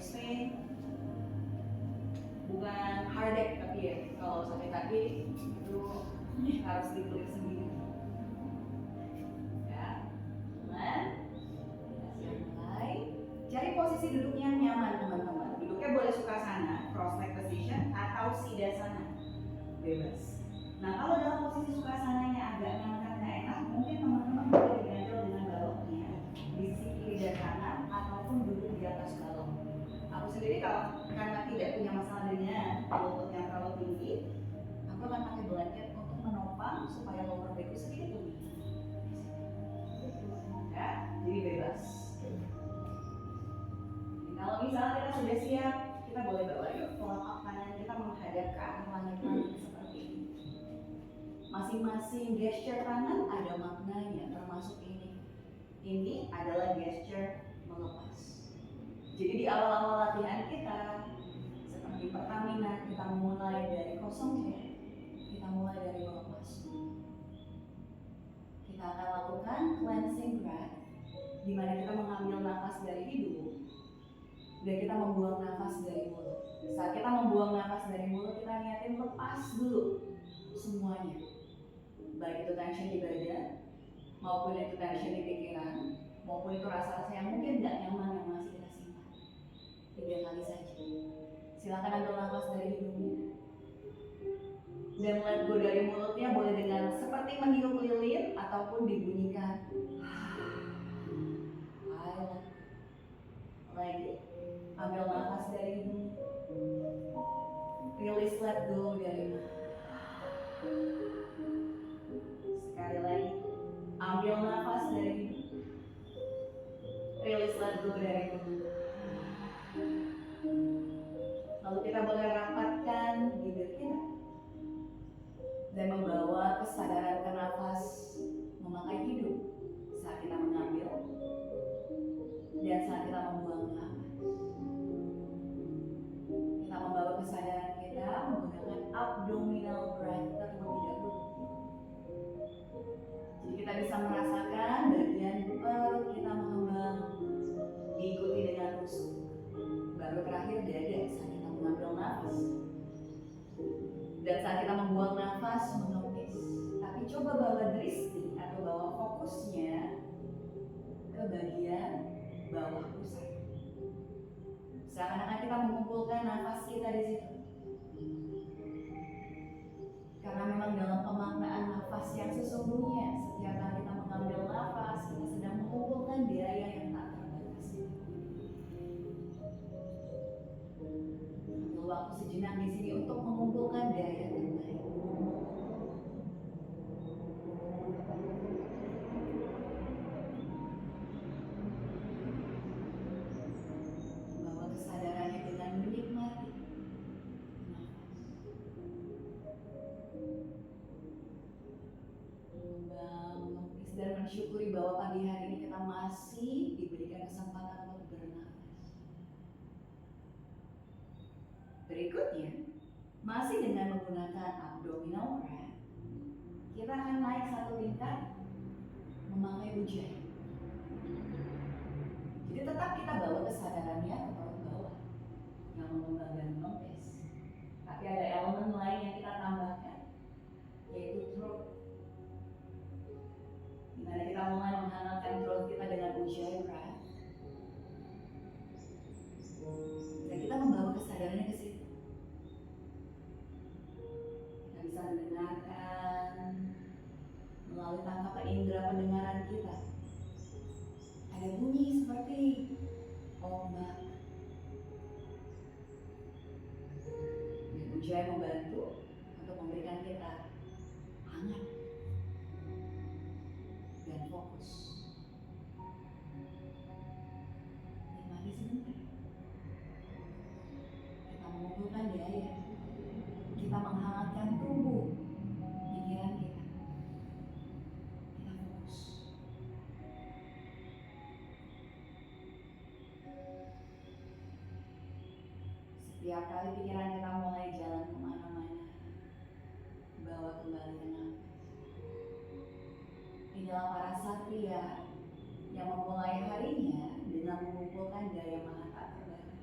swing, bukan hard deck tapi ya, kalau sakit kaki itu harus dikulik sendiri. Ya, teman, siap mulai. Cari posisi duduk yang nyaman teman-teman. Duduknya boleh sukhasana, cross leg position, atau siddhasana, bebas. Nah kalau dalam posisi sukhasananya agak ngangkat nggak enak, mungkin teman-teman boleh diganjel dengan baloknya di sisi kiri dan kanan, ataupun duduk di atas balok. Aku sendiri karena tidak punya masalah dengan lutut yang terlalu tinggi, aku akan pakai blanket untuk menopang supaya lower backku sedikit lebih. Ya, jadi bebas. Kalau misalnya kita sudah siap, kita boleh bawa yuk telapak tangan kita menghadap ke arah langit-langit seperti ini. Masing-masing gesture tangan ada maknanya, termasuk ini. Ini adalah gesture melepas. Jadi di awal-awal latihan kita, seperti Pertamina, kita mulai dari kosong ya, kita mulai dari melepas. Kita akan lakukan cleansing breath, di mana kita mengambil nafas dari hidung dan kita membuang nafas dari mulut. Saat kita membuang nafas dari mulut, kita niatin lepas dulu semuanya, baik itu tension di badan, maupun itu tension di pikiran, maupun itu rasa-rasa yang mungkin tidak nyaman yang masih kita simpan. 3 kali saja. Silakan ambil nafas dari hidungnya dan let go dari mulutnya, boleh dengan seperti meniup lilin ataupun dibunyikan. Lagi, ambil nafas dari hidung, release, let go dari mulut. Sekali lagi, ambil nafas dari hidung, release, let go dari mulut. Lalu kita boleh rapatkan bibir kita dan membawa kesadaran ke nafas memakai hidung saat kita mengambil dan saat kita membuang nafas. Kita membawa kesadaran kita menggunakan abdominal breath terlebih dahulu. Jadi kita bisa merasakan bagian perut kita mengembang, diikuti dengan rusuk. Baru terakhir dada saat kita mengambil nafas. Dan saat kita membuang nafas, menotis. Tapi coba bawa drishti atau bawa fokusnya ke bagian bawah pusat. Seakan-akan kita mengumpulkan nafas kita di situ. Karena memang dalam pemaknaan nafas yang sesungguhnya, setiap kali kita mengambil nafas, kita sedang mengumpulkan daya yang tak terbatas. Ambil waktu sejenak di sini untuk mengumpulkan daya terbaik. Bawa kesadarannya dengan menikmati nafas. Dan mensyukuri bahwa pagi hari ini kita masih diberikan kesempatan untuk bernafas. Berikutnya, masih dengan menggunakan abdominal breath, kita akan naik satu tingkat memakai ujjayi. Jadi tetap kita bawa kesadarannya ke perut bawah yang mengembangkan nopes. Tapi ada elemen lain yang kita tambahkan, yaitu throat. Dimana kita mulai menghangatkan throat kita dengan ujjayi breath. Dan kita membawa kesadarannya ke situ. Kita bisa mendengarkan melalui tangkap indera pendengaran kita. Ada bunyi seperti ombak. Dan ujjayi membantu untuk memberikan kita hangat dan fokus. Nikmati sebentar. Kita mengumpulkan daya. Kita menghangatkan tubuh, pikiran kita. Kita fokus. Setiap kali pikiran kita mulai jalan kemana-mana, bawa kembali ke nafas. Inilah para satria yang memulai harinya dengan mengumpulkan daya maha tak terbatas.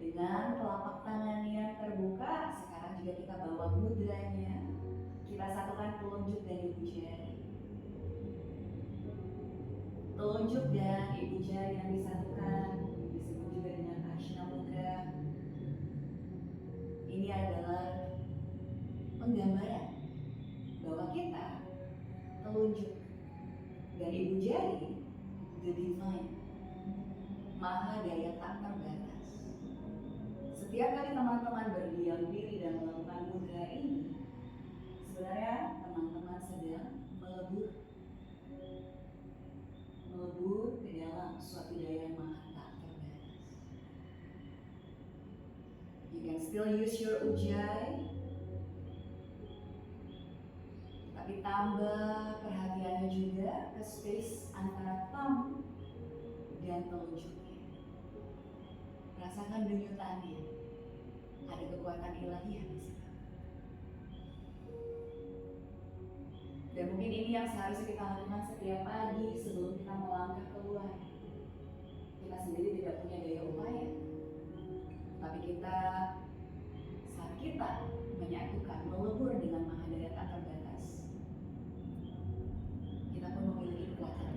Dengan telapak tangan yang terbuka, sekarang juga kita bawa mudranya. Kita satukan telunjuk dan ibu jari. Telunjuk dan ibu jari yang disatukan disebut juga dengan Ashna Mudra. Ini adalah penggambaran bahwa kita telunjuk dan ibu jari, the divine, maha daya tak terbatas. Setiap kali teman-teman berdiam diri dan melakukan mudra ini, sebenarnya teman-teman sedang melebur ke dalam suatu daya maha tak terbatas. You can still use your ujjayi, tapi tambah perhatiannya juga ke space antara thumb dan telunjuknya. Rasakan denyutannya. Ada kekuatan ilahiyah di situ. Dan mungkin ini yang seharusnya kita lakukan setiap pagi sebelum kita melangkah keluar. Kita sendiri tidak punya daya upaya, tapi saat kita menyatukan, melebur dengan maha daya tak terbatas, kita pun memiliki kekuatannya.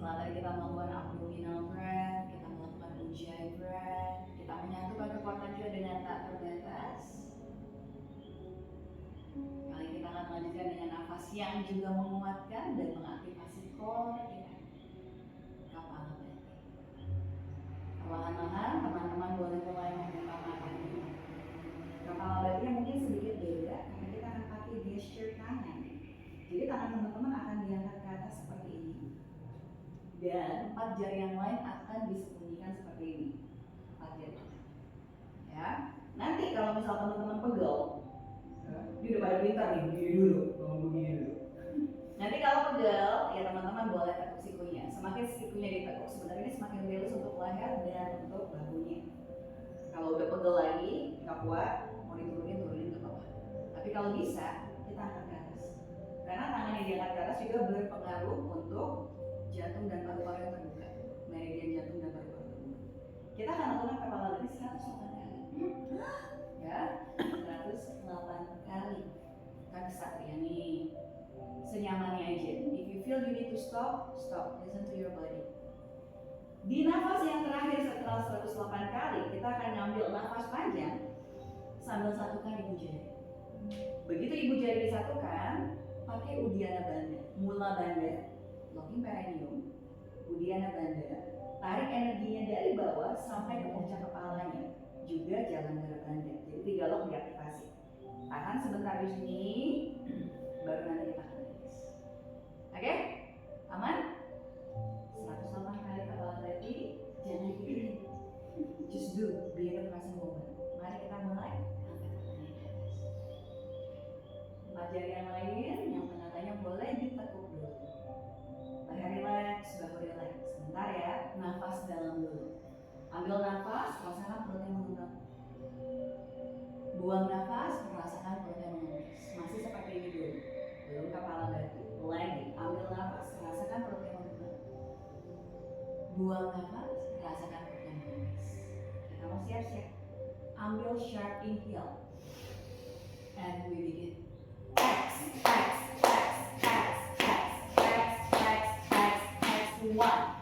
Setelah tadi kita melakukan abdominal breath, kita melakukan ujjayi breath, kita menyatukan kekuatan kita dengan tak terbatas. Kali kita akan melanjutkan dengan nafas yang juga menguatkan dan mengaktifasi core kita, kepala batu. Perlahan-lahan teman-teman boleh mulai membuka matanya. Kepala batunya mungkin sedikit beda karena kita akan pakai gesture tangan. Jadi tangan teman-teman akan diangkat ke atas seperti ini, dan 4 jari yang lain akan disembunyikan seperti ini. 4 jari. Ya. Nanti kalau misal teman-teman pegel, ini udah pada pintar nih, begini dulu, ngomong begini dulu. Nanti kalau pegel, ya teman-teman boleh tekuk sikunya. Semakin sikunya ditekuk, sebenarnya ini semakin release untuk leher dan untuk bahunya. Kalau udah pegel lagi, nggak kuat, mau turunin nggak apa-apa. Tapi kalau bisa, kita angkat ke atas. Karena tangan yang diangkat ke atas juga berpengaruh untuk jantung dan paru-paru yang terbuka, meridian jantung dan paru-paru terbuka. Kita akan lakukan kepala batu 108 kali. Ya, 108 kali. Kan kesatria nih. Senyamannya aja. If you feel you need to stop, stop. Listen to your body. Di nafas yang terakhir setelah 108 kali, kita akan ngambil nafas panjang sambil satukan ibu jari. Begitu ibu jari disatukan, pakai Uddiyana Bandha, Mula Bandha, locking perineum, Uddiyana Bandha. Tarik energinya dari bawah sampai ke puncak kepalanya, juga jalan darah Bandha. Jadi 3 lock diaktifasi. Tahan sebentar di sini, baru nanti kita akan release. Oke? Aman? 108 kali kepala batu, jangan dipikirin. Just do, be in the present moment. Mari kita mulai. Angkat tangannya ke atas. 4 jari yang lain, yang tengah-tengahnya boleh ditekuk dulu. Leher relax, bahu relax. Sebentar ya, nafas dalam dulu. Ambil nafas, rasakan perutnya mengembang. Buang nafas, rasakan perutnya mengemis. Masih seperti ini dulu. Belum kepala batu. Lagi, ambil nafas, rasakan perutnya mengembang. Buang nafas, rasakan perutnya mengemis. Kita mau siap-siap. Ambil sharp inhale. And we begin. One.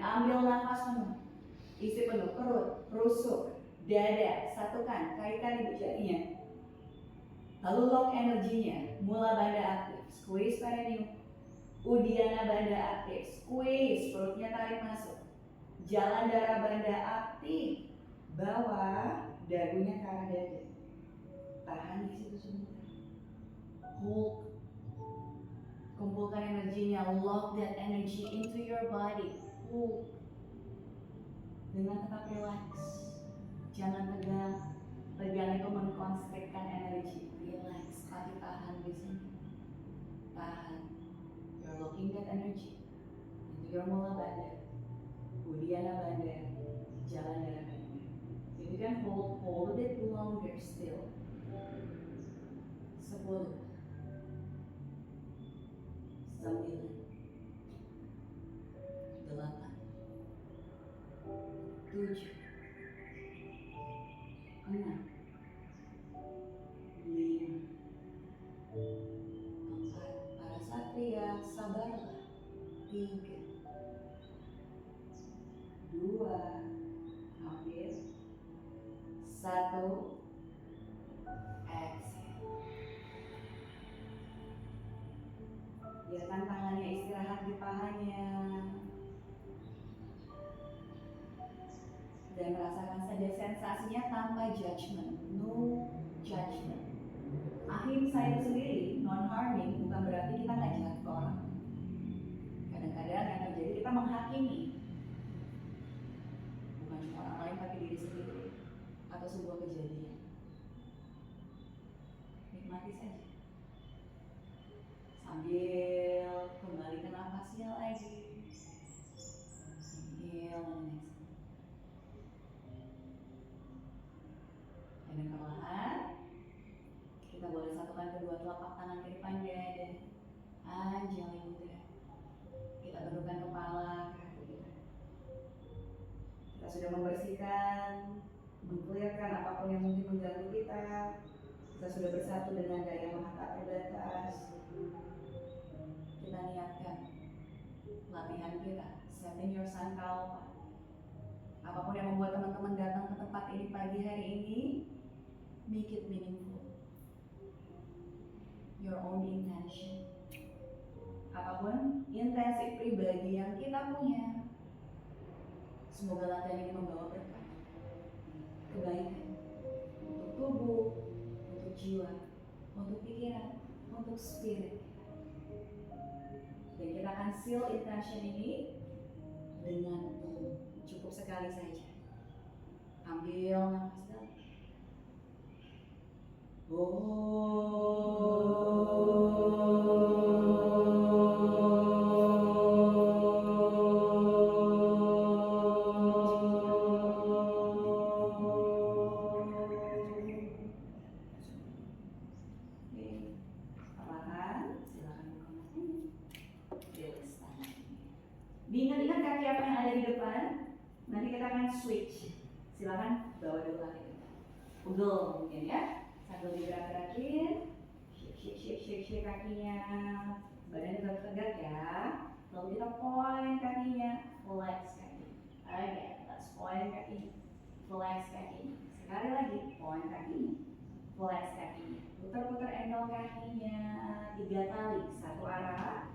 ambil nafas penuh. Isi penuh perut, rusuk, dada, satukan, kaitkan ibu jarinya. Lalu lock energinya, mula banda aktif, squeeze perineum. Udiana banda aktif, squeeze, perutnya tarik masuk. Jalan darah banda aktif, bawah, dagunya ke arah dada. Tahan di situ sebentar. Hold. Kumpulkan energinya, lock that energy into your body. Hold. Dengan tetap relax. Jangan tegang. Tegang itu mengkonstrikkan energi. Relax, kaki tahan di sini. Tahan. You're locking that energy into your mula bandha, udiana bandha, jalan darah bandha. If you can hold a bit longer still. 10, 9, 8, 7, 6, 5, 4, para satria sabarlah. 3, 2, hampir 1, exhale. Biarkan tangannya istirahat di pahanya dan rasakan saja sensasinya tanpa judgment, no judgment. Ahim saya sendiri, non harming bukan berarti kita nggak jahat ke orang. Kadang-kadang yang terjadi kita menghakimi, bukan cuma orang lain tapi diri sendiri atau sebuah kejadian. Nikmati saja sambil kembali ke nafasnya lagi. Inhale and exhale. Dan perlahan kita boleh satukan kedua telapak tangan ke depan dada. Anjali mudra. Kita tundukkan kepala ke hati kita. Kita sudah membersihkan, mengklirkan apapun yang mungkin mengganggu kita. Kita sudah bersatu dengan daya maha tak terbatas. Kita niatkan latihan kita, setting your sankalpa. Apapun yang membuat teman-teman datang ke tempat ini pagi hari ini, make it meaningful. Your own intention. Apapun intensi pribadi yang kita punya, semoga latihan ini membawa berkah, kebaikan untuk tubuh, untuk jiwa, untuk pikiran, untuk spirit. Dan kita akan seal intention ini dengan cukup sekali saja. Ambil nafas dalam. Diingat-ingat kaki apa yang ada di depan. Nanti kita akan switch. Silakan bawa dulu kaki kita. Pegel mungkin ya. Sambil digerak-gerakin. Shake kakinya. Badannya tetap tegak ya. Lalu kita point kakinya. Flex kaki. Oke, let's point kaki. Flex kaki. Sekali lagi, point kaki. Flex kaki. Putar-putar angle kakinya 3 kali. Satu arah.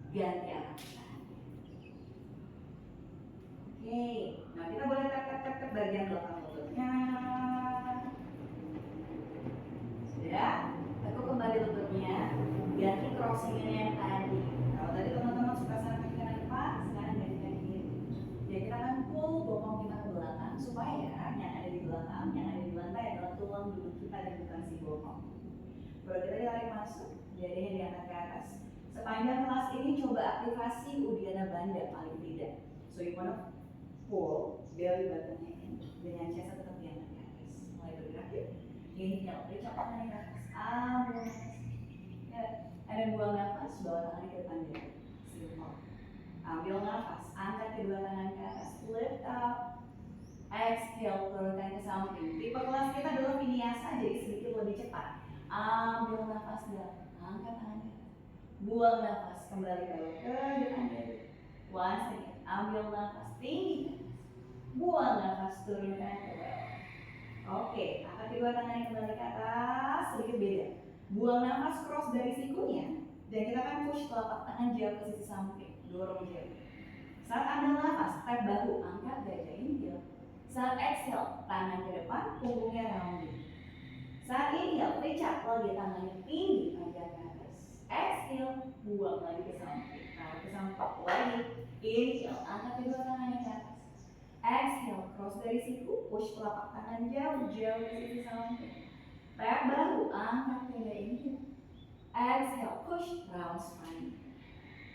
Ganti arah. Oke, nah kita boleh tap bagian belakang lututnya. Sudah, tekuk kembali lututnya. Ganti crossing-nya yang tadi. Kalau tadi teman-teman suka saraf kaki kanan depan, sekarang ganti kaki kiri. Jadi kita akan pull bokong kita ke belakang supaya yang ada di belakang, yang ada di lantai adalah tulang duduk kita dan bukan si bokong. Perut kita ditarik masuk, jadinya diangkat ke atas. Sepanjang kelas ini coba aktivasi udiana bandha paling tidak. So you wanna pull belly buttonnya in dengan chest tetap diangkat ke atas. Mulai bergerak yuk. Inhale, reach up tangannya ke atas. Ambil nafas. Ada buang nafas, bawa tangannya ke depan dada. Simple. Ambil nafas, angkat kedua tangan ke atas. Lift up. Exhale, turunkan ke samping. Tipe kelas kita adalah vinyasa, jadi sedikit lebih cepat. Ambil nafas dalam, angkat tangan ke atas. Buang nafas, kembali bawa ke depan dada. Once again, ambil nafas tinggi. Buang nafas, turunkan ke bawah. Oke, angkat kedua tangannya kembali ke atas, sedikit beda. Buang nafas cross dari sikunya, dan kita akan push telapak tangan jauh ke sisi samping, dorong jauh. Saat ambil nafas, tap bahu, angkat dada inhale. Saat exhale, tangan ke depan, punggungnya rounding. Saat inhale, reach up lagi tangannya tinggi, panjang ke atas. Exhale, buang lagi ke samping, tarik ke samping lagi. Inhale, angkat kedua tangannya ke atas. Exhale, cross dari siku, push telapak tangan jauh-jauh ke sisi samping. Tap bahu, angkat dada inhale. Exhale, push, round spine.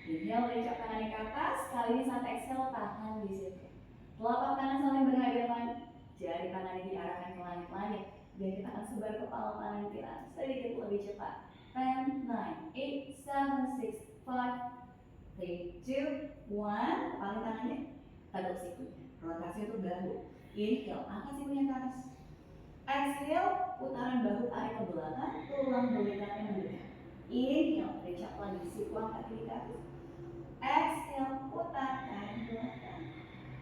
Inhale, reach up tangannya ke atas. Kali ini saat exhale, tahan di situ. Telapak tangan saling berhadapan, jari tangannya diarahkan ke langit-langit. Dan kita akan sebar kepala tangan kita sedikit lebih cepat. 10, 9, 8, 7, 6, 5, 3, 2, 1. Kepala tangannya, tegak sikunya. Rotasi itu bahu. Inhale, angkat sikunya ke atas. Exhale, putaran bahu tarik ke belakang, tulang belikatnya mendekat. Inhale, reach up lagi, siku angkat kiri ke atas. Exhale, putar tarik ke belakang.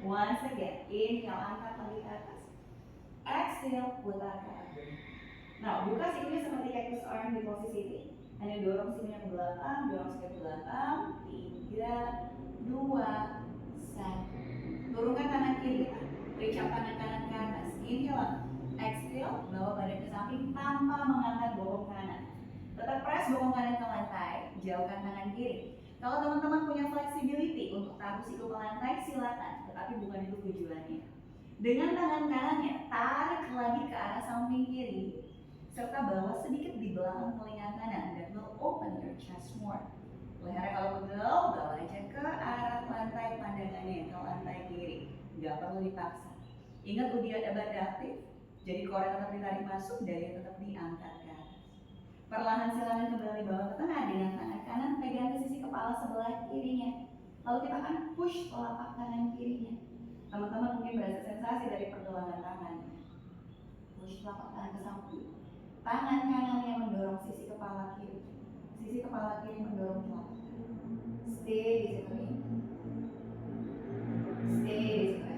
Once again, inhale, angkat lagi ke atas. Exhale, putar ke atas. Nah, buka sikunya seperti cactus arm di posisi ini. Hanya dorong sikunya ke belakang, dorong sikunya ke belakang. 3, 2, 1. Turunkan tangan kiri, reach up tangan kanan ke atas. Inhale, exhale, bawa badan ke samping tanpa mengangkat bokong kanan. Tetap press bokong kanan ke lantai, jauhkan tangan kiri. Kalau teman-teman punya flexibility untuk taruh siku ke lantai, silakan, tetapi bukan itu tujuannya. Dengan tangan kanannya, tarik lagi ke arah samping kiri, serta bawa sedikit di belakang telinga kanan, that will open your chest more. Lehernya kalau pegel, bawa aja ke arah lantai pandangannya, ke lantai kiri. Gak perlu dipaksa. Ingat udiat adaptif, jadi core tetap ditarik masuk, daya tetap diangkat ke atas. Perlahan silakan kembali bawa ke tengah dengan tangan kanan pegang ke sisi kepala sebelah kirinya. Lalu kita akan push telapak tangan kirinya. Teman-teman mungkin berasa sensasi dari pergelangan tangannya. Push telapak tangan ke samping. Tangan kanannya mendorong sisi kepala kiri. Sisi kepala kiri mendorong telapak. Stay di situ ini. Stay di situ.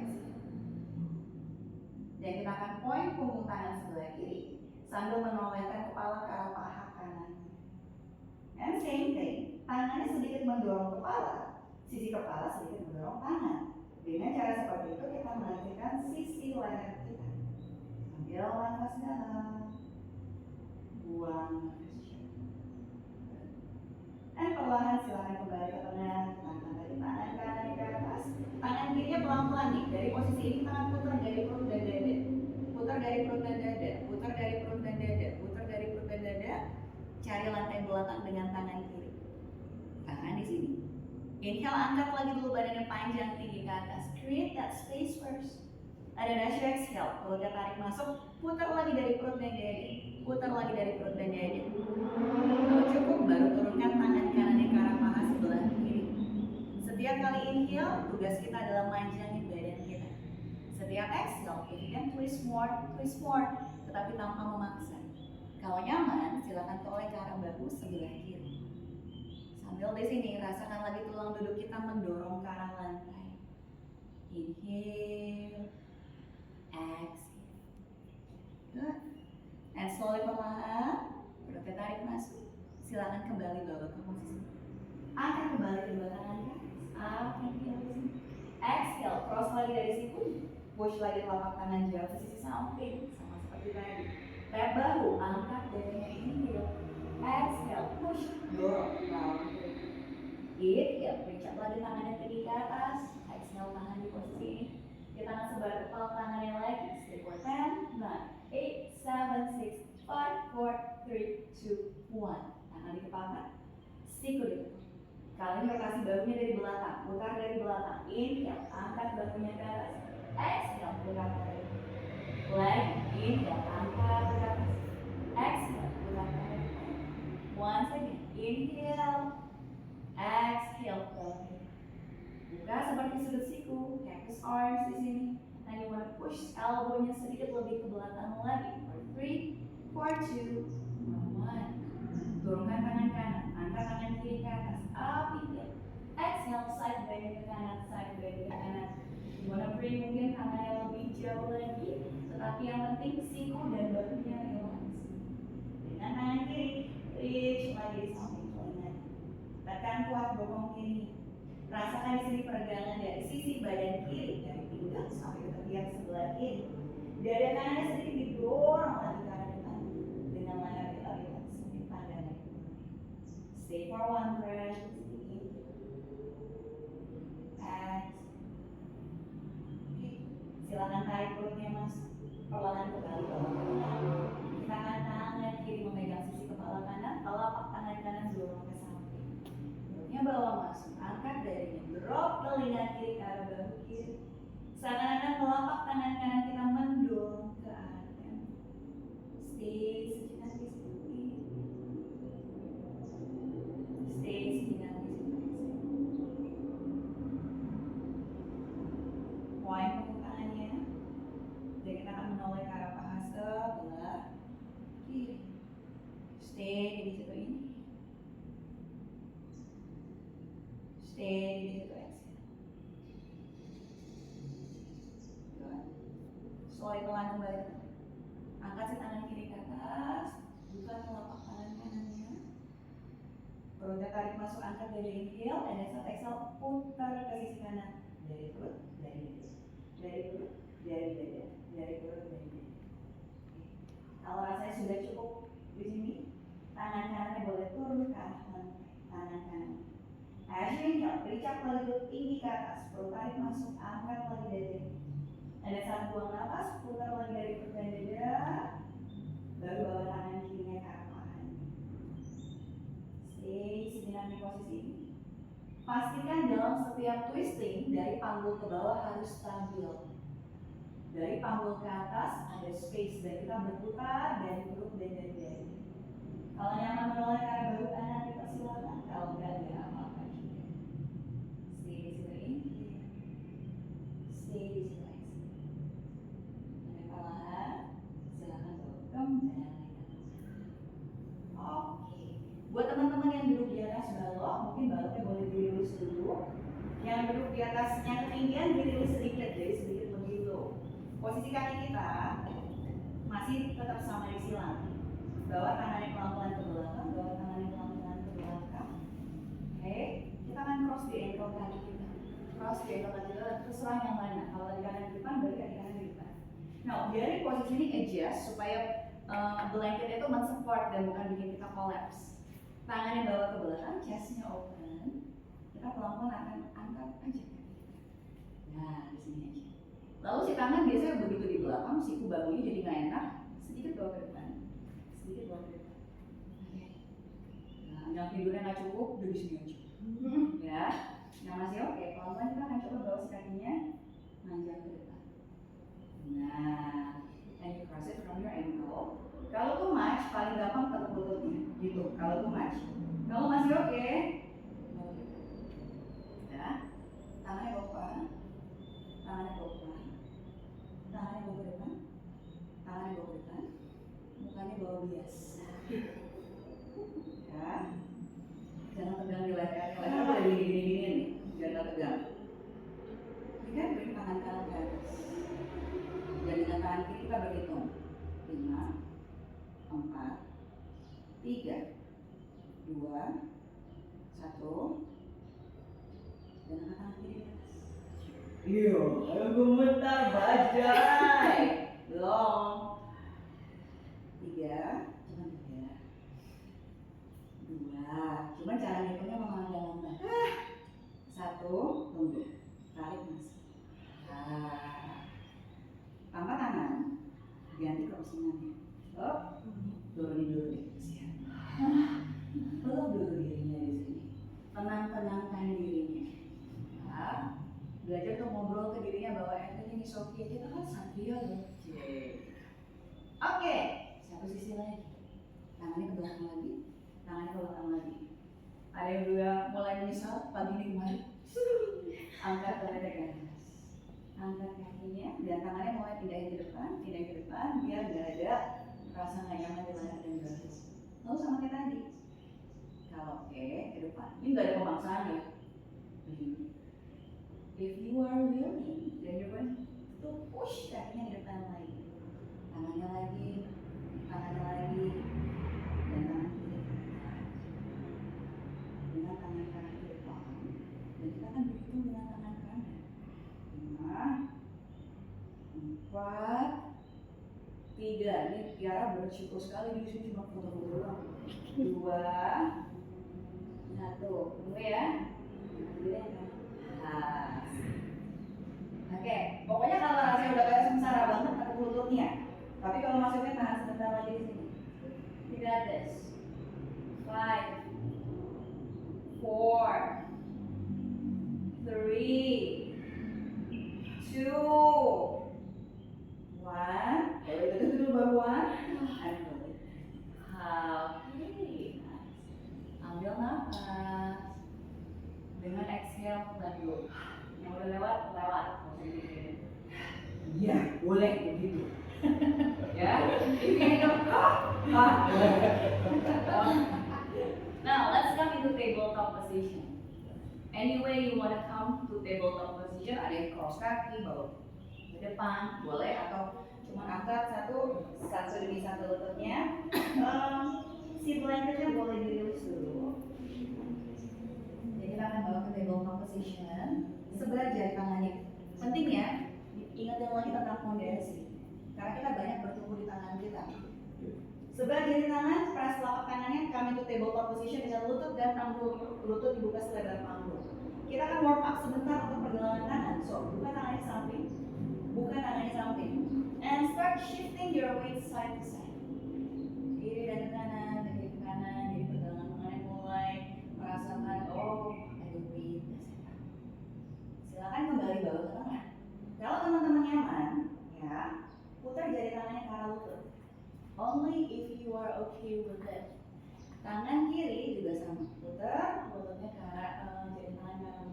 Dan kita akan point punggung tangan sebelah kiri sambil menolehkan kepala ke arah paha kanan. And same thing, tangannya sedikit mendorong kepala, sisi kepala sedikit mendorong tangan. Dengan cara seperti itu kita menaktifkan sisi leher kita. Ambil nafas dalam, buang nafas jauh. Dan perlahan silakan kembali ke tengah, tangan dari tangan kanan ke atas. Tangan kirinya pelan-pelan nih, dari posisi ini tangan putar dari perut dan dada. Putar dari perut dan dada, putar dari perut dan dada, putar dari perut dan dada. Cari lantai belakang dengan tangan kiri. Tangan di sini. Inhale, angkat lagi dulu badannya panjang tinggi ke atas. Create that space first. Ada dasar exhale, perutnya tarik masuk. Putar lagi dari perut dan dada. Putar lagi dari perut dan dada. Kalau cukup, baru turunkan tangan kanannya ke arah paha sebelah kiri. Setiap kali inhale, tugas kita adalah manjangin badan kita. Setiap exhale, you can twist more, tetapi tanpa memaksa. Kalau nyaman, silakan toleh ke arah bahu sebelah kiri. Sambil di sini rasakan lagi tulang duduk kita mendorong ke arah lantai. Inhale, exhale. Good. And slowly perlahan, perutnya tarik masuk. Silakan kembali bawa ke posisi. Angkat kembali kedua tangan ke atas. Inhale di sini. Exhale, cross lagi dari situ. Push lagi telapak tangan jauh ke sisi samping, sama seperti tadi. Tap bahu, angkat dadanya inhale. Exhale, push, dorong, round. Inhale, reach up lagi tangannya tinggi ke atas. Exhale, tahan di posisi ini. Kita akan sebar kepala tangannya lagi. Stay for 10, 9, 8, 7, 6, 5, 4, 3, 2, 1. Tangan di kepala, siku di depan. Kali ini rotasi bahunya dari belakang, putar dari belakang. Inhale, angkat bahunya ke atas. Exhale, putar ke atas. Lagi, inhale, angkat ke atas. Exhale, putar ke atas. Once again, inhale, exhale, balik. Buka seperti sudut siku, cactus arms di sini. Now you want to push elbow-nya sedikit lebih ke belakang lagi. For 3, 4, 2, 1. Turunkan tangan kanan, angkat tangan kiri ke atas. Up, inhale. Exhale, side bend ke kanan, side bend ke kanan. You wanna bring mungkin tangannya lebih jauh lagi, tetapi yang penting siku dan bahunya relax. Dengan tangan kiri, reach lagi di samping telinga. Tekan kuat bokong kiri. Rasakan di sini peregangan dari sisi badan kiri, dari pinggang sampai ke tepian sebelah kiri. Dada kanannya sedikit didorong lagi ke arah depan. Dengan leher kita relax, mungkin pandangan. Stay for one breath. Silakan tarik perutnya mas, perlahan kembali bawah ke kanan. Tangan kiri memegang sisi kepala kanan, telapak tangan kanan dorong ke samping. Perutnya bawa masuk, angkat darinya, drop telinga kiri ke arah bahu kiri. Seakan-akan telapak tangan kanan kita mendorong ke arah kanan. Stay sejenak di situ. Stay sejenak di situ. Point tangannya. Jadi kita akan menoleh ke arah paha sebelah kiri. Stay di situ ini. Stay di situ exhale. Good. Solid pelan kembali. Angkat si tangan kiri ke atas. Buka telapak tangan kanannya. Perutnya tarik masuk, angkat dari inhale. And then exhale, putar ke sisi kanan. Dari perut, dari dada. Dari perut, dari dada. Dari perut, dari dada. Kalau rasanya sudah cukup di sini, tangan kanannya boleh turun ke arah lantai. Tangan kanan. As you inhale, reach up lagi tinggi ke atas. Perut tarik masuk, angkat lagi dada. Ada saat buang nafas, putar lagi dari perut dan dada. Baru bawa tangan kirinya ke arah paha. Stay sejenak di posisi ini. Pastikan dalam setiap twisting dari panggul ke bawah harus stabil. Dari panggul ke atas ada space dan kita berputar dari perut dan dari dada. Kalau nyaman menoleh ke arah bahu kanan dipersilakan. Kalau enggak ada apa-apa juga. Stay di situ ini. Stay di situ exhale. Dan perlahan silakan kembali. Oke. Buat teman-teman yang duduk di atas balok, mungkin baloknya boleh dirilis dulu. Yang duduk di atasnya ketinggian dirilis sedikit, jadi sedikit lebih low. Posisi kaki kita masih tetap sama di silang. Bawa tangannya pelan-pelan ke belakang, bawa tangannya pelan-pelan ke belakang. Oke, kita akan cross di ankle kaki kita. Cross di ankle kaki kita, terserah yang mana. Kalau di kanan di depan, balik kaki kanan di depan. Nah, dari posisi ini adjust supaya blanket itu mensupport dan bukan bikin kita collapse. Tangannya bawa ke belakang, chestnya open. Kita pelan-pelan akan angkat aja kaki kita. Nah, di sini aja. Lalu si tangan biasanya begitu di belakang, siku bahunya jadi nggak enak, sedikit bawa ke depan, sedikit bawa ke depan. Oke. Nah, yang tidurnya nggak cukup, udah di sini aja. Ya, yang masih oke. Pelan-pelan kita akan coba bawa si kakinya manjang ke depan. Nah, and you cross it from your ankle. Kalau too much, paling gampang tekuk lututnya, gitu. Kalau too much. Kalau masih oke, ya, tangannya bawa ke depan, tangannya bawa ke depan. Tangannya bawa ke depan, tangannya bawa ke depan, mukanya bawa bias. Ya, jangan tegang di leher. Leher boleh gini-gini nih, jangan tegang. Kita beri tangan kanan ke atas. Dan dengan tangan kiri kita berhitung 5, 4, 3, 2, 1. Dan angkat tangan kiri ke atas. Iya, ayo gemetar bajai. Long. 3, cuma 3. 2, cuma jangan hitungnya memandang-mandang. 1, tunggu. Tarik masuk. Angkat tangan, ganti ke posisinya. Oh, turunin dulu deh. Peluk dulu dirinya di sini. Tenang-tenangkan dirinya. Ya. Belajar untuk ngobrol ke dirinya bahwa everything is okay. Kita kan satria loh. Oke, satu sisi lagi. Tangannya ke belakang lagi. Tangannya ke belakang lagi. Ada yang udah mulai menyesal pagi ini kemarin. Angkat dada ke atas. Angkat kakinya dan tangannya mulai pindahin ke depan, biar nggak ada rasa nggak nyaman di leher dan bahu. Lalu sama kayak tadi, kalau oke ke depan, ini nggak ada pemaksaan ya. If you are willing, then you're going to push kakinya ke depan lagi. Tangannya lagi, dan tangan kiri. Dengan tangan kanan ke depan, dan kita akan berhitung dengan tangan kanan. 5, 4, 3. Ini Tiara bersyukur sekali di sini cuma foto-foto doang. 2, 1. Tunggu ya. Oke, pokoknya kalau rasanya udah kayak sengsara banget aku lututnya. Tapi kalau maksudnya tahan sebentar lagi di sini. You got this. 5, 4, 3, 2, 1. Kalau itu dulu baru 1. And okay. Ambil nafas. Dengan exhale pelan dulu. Yang udah lewat. Iya, boleh begitu. Ya, ini dong. Now let's come into tabletop position. Any way you wanna come to tabletop position, ada yang cross kaki, bawa ke depan, boleh, atau cuma angkat satu demi satu lututnya. Si blanketnya boleh dirilis dulu. Jadi kita akan bawa ke tabletop position. Sebelah jari tangannya. Penting ya, ingatin lagi tentang pondasi. Karena kita banyak bertumbuh di tangan kita. Sebelah jari tangan, press telapak tangannya, come into tabletop position dengan lutut dan panggul. Lutut dibuka selebar panggul. Kita akan warm up sebentar untuk pergelangan tangan. So, buka tangannya samping. And start shifting your weight side to side. Kiri dan ke kanan, kiri ke kanan. Jadi pergelangan tangannya mulai merasakan, ada weight. Silakan kembali bawa ke tengah. Kalau teman-teman nyaman, ya, putar jari tangannya ke arah lutut. Only if you are okay with it. Tangan kiri juga sama. Putar lututnya ke arah jari tangan kanan.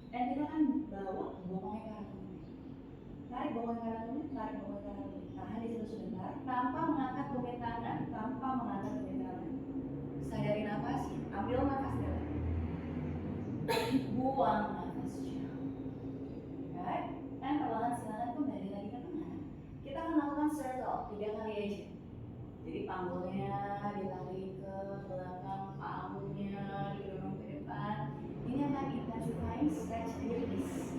Dan kita akan bawa bokongnya ke arah tumit. Tarik bokongnya ke arah tumit, Tahan di situ sebentar, tanpa mengangkat tumit kanan. Sadari nafas, ambil nafas dalam. Buang nafas jauh. Right? Dan perlahan silakan kembali lagi ke tengah. Kita akan lakukan circle 3 kali aja. Jadi panggulnya ditarik ke belakang, panggulnya didorong ke depan. Ini akan intensifying stretch release.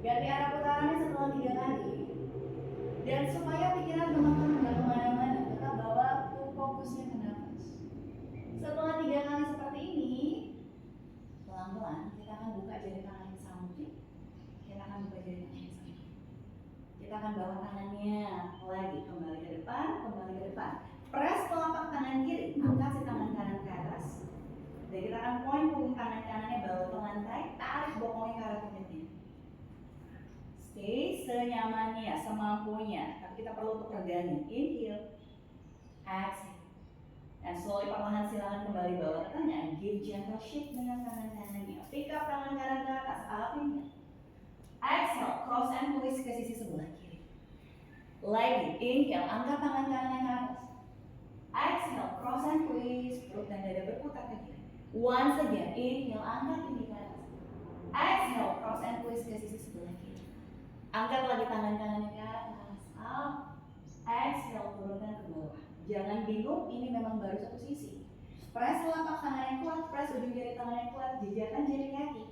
Ganti arah putarannya setelah 3 kali. Dan supaya pikiran teman-teman nggak kemana-mana, kita bawa fokusnya ke nafas. Setelah 3 kali seperti ini, pelan-pelan kita akan buka jari tangan yang samping. Kita akan bawa tangannya lagi kembali ke depan. Press telapak tangan kiri, angkat si tangan kanan ke atas. Dan kita akan point punggung tangan kanannya bawa ke lantai, tarik bokongnya ke arah tumitnya. Stay senyamannya, semampunya. Tapi kita perlu untuk regangin. Inhale, exhale. Dan slowly perlahan silakan kembali bawa ke tengah. Give gentle shift dengan tangan kanannya. Pick up tangan kanan ke atas, alapin. Exhale, cross and twist ke sisi sebelah kiri. Lagi, inhale, angkat tangan kanannya ke atas. Exhale, cross and twist, perut dan dada berputar ke kiri. Once again, inhale, angkat ini ke atas. Exhale, cross and twist ke sisi sebelah kiri. Angkat lagi tangan kanannya ke atas. Up. Exhale, turunkan ke bawah. Jangan bingung, ini memang baru satu sisi. Press telapak tangan yang kuat, press ujung jari tangan yang kuat, jejakkan jari kaki.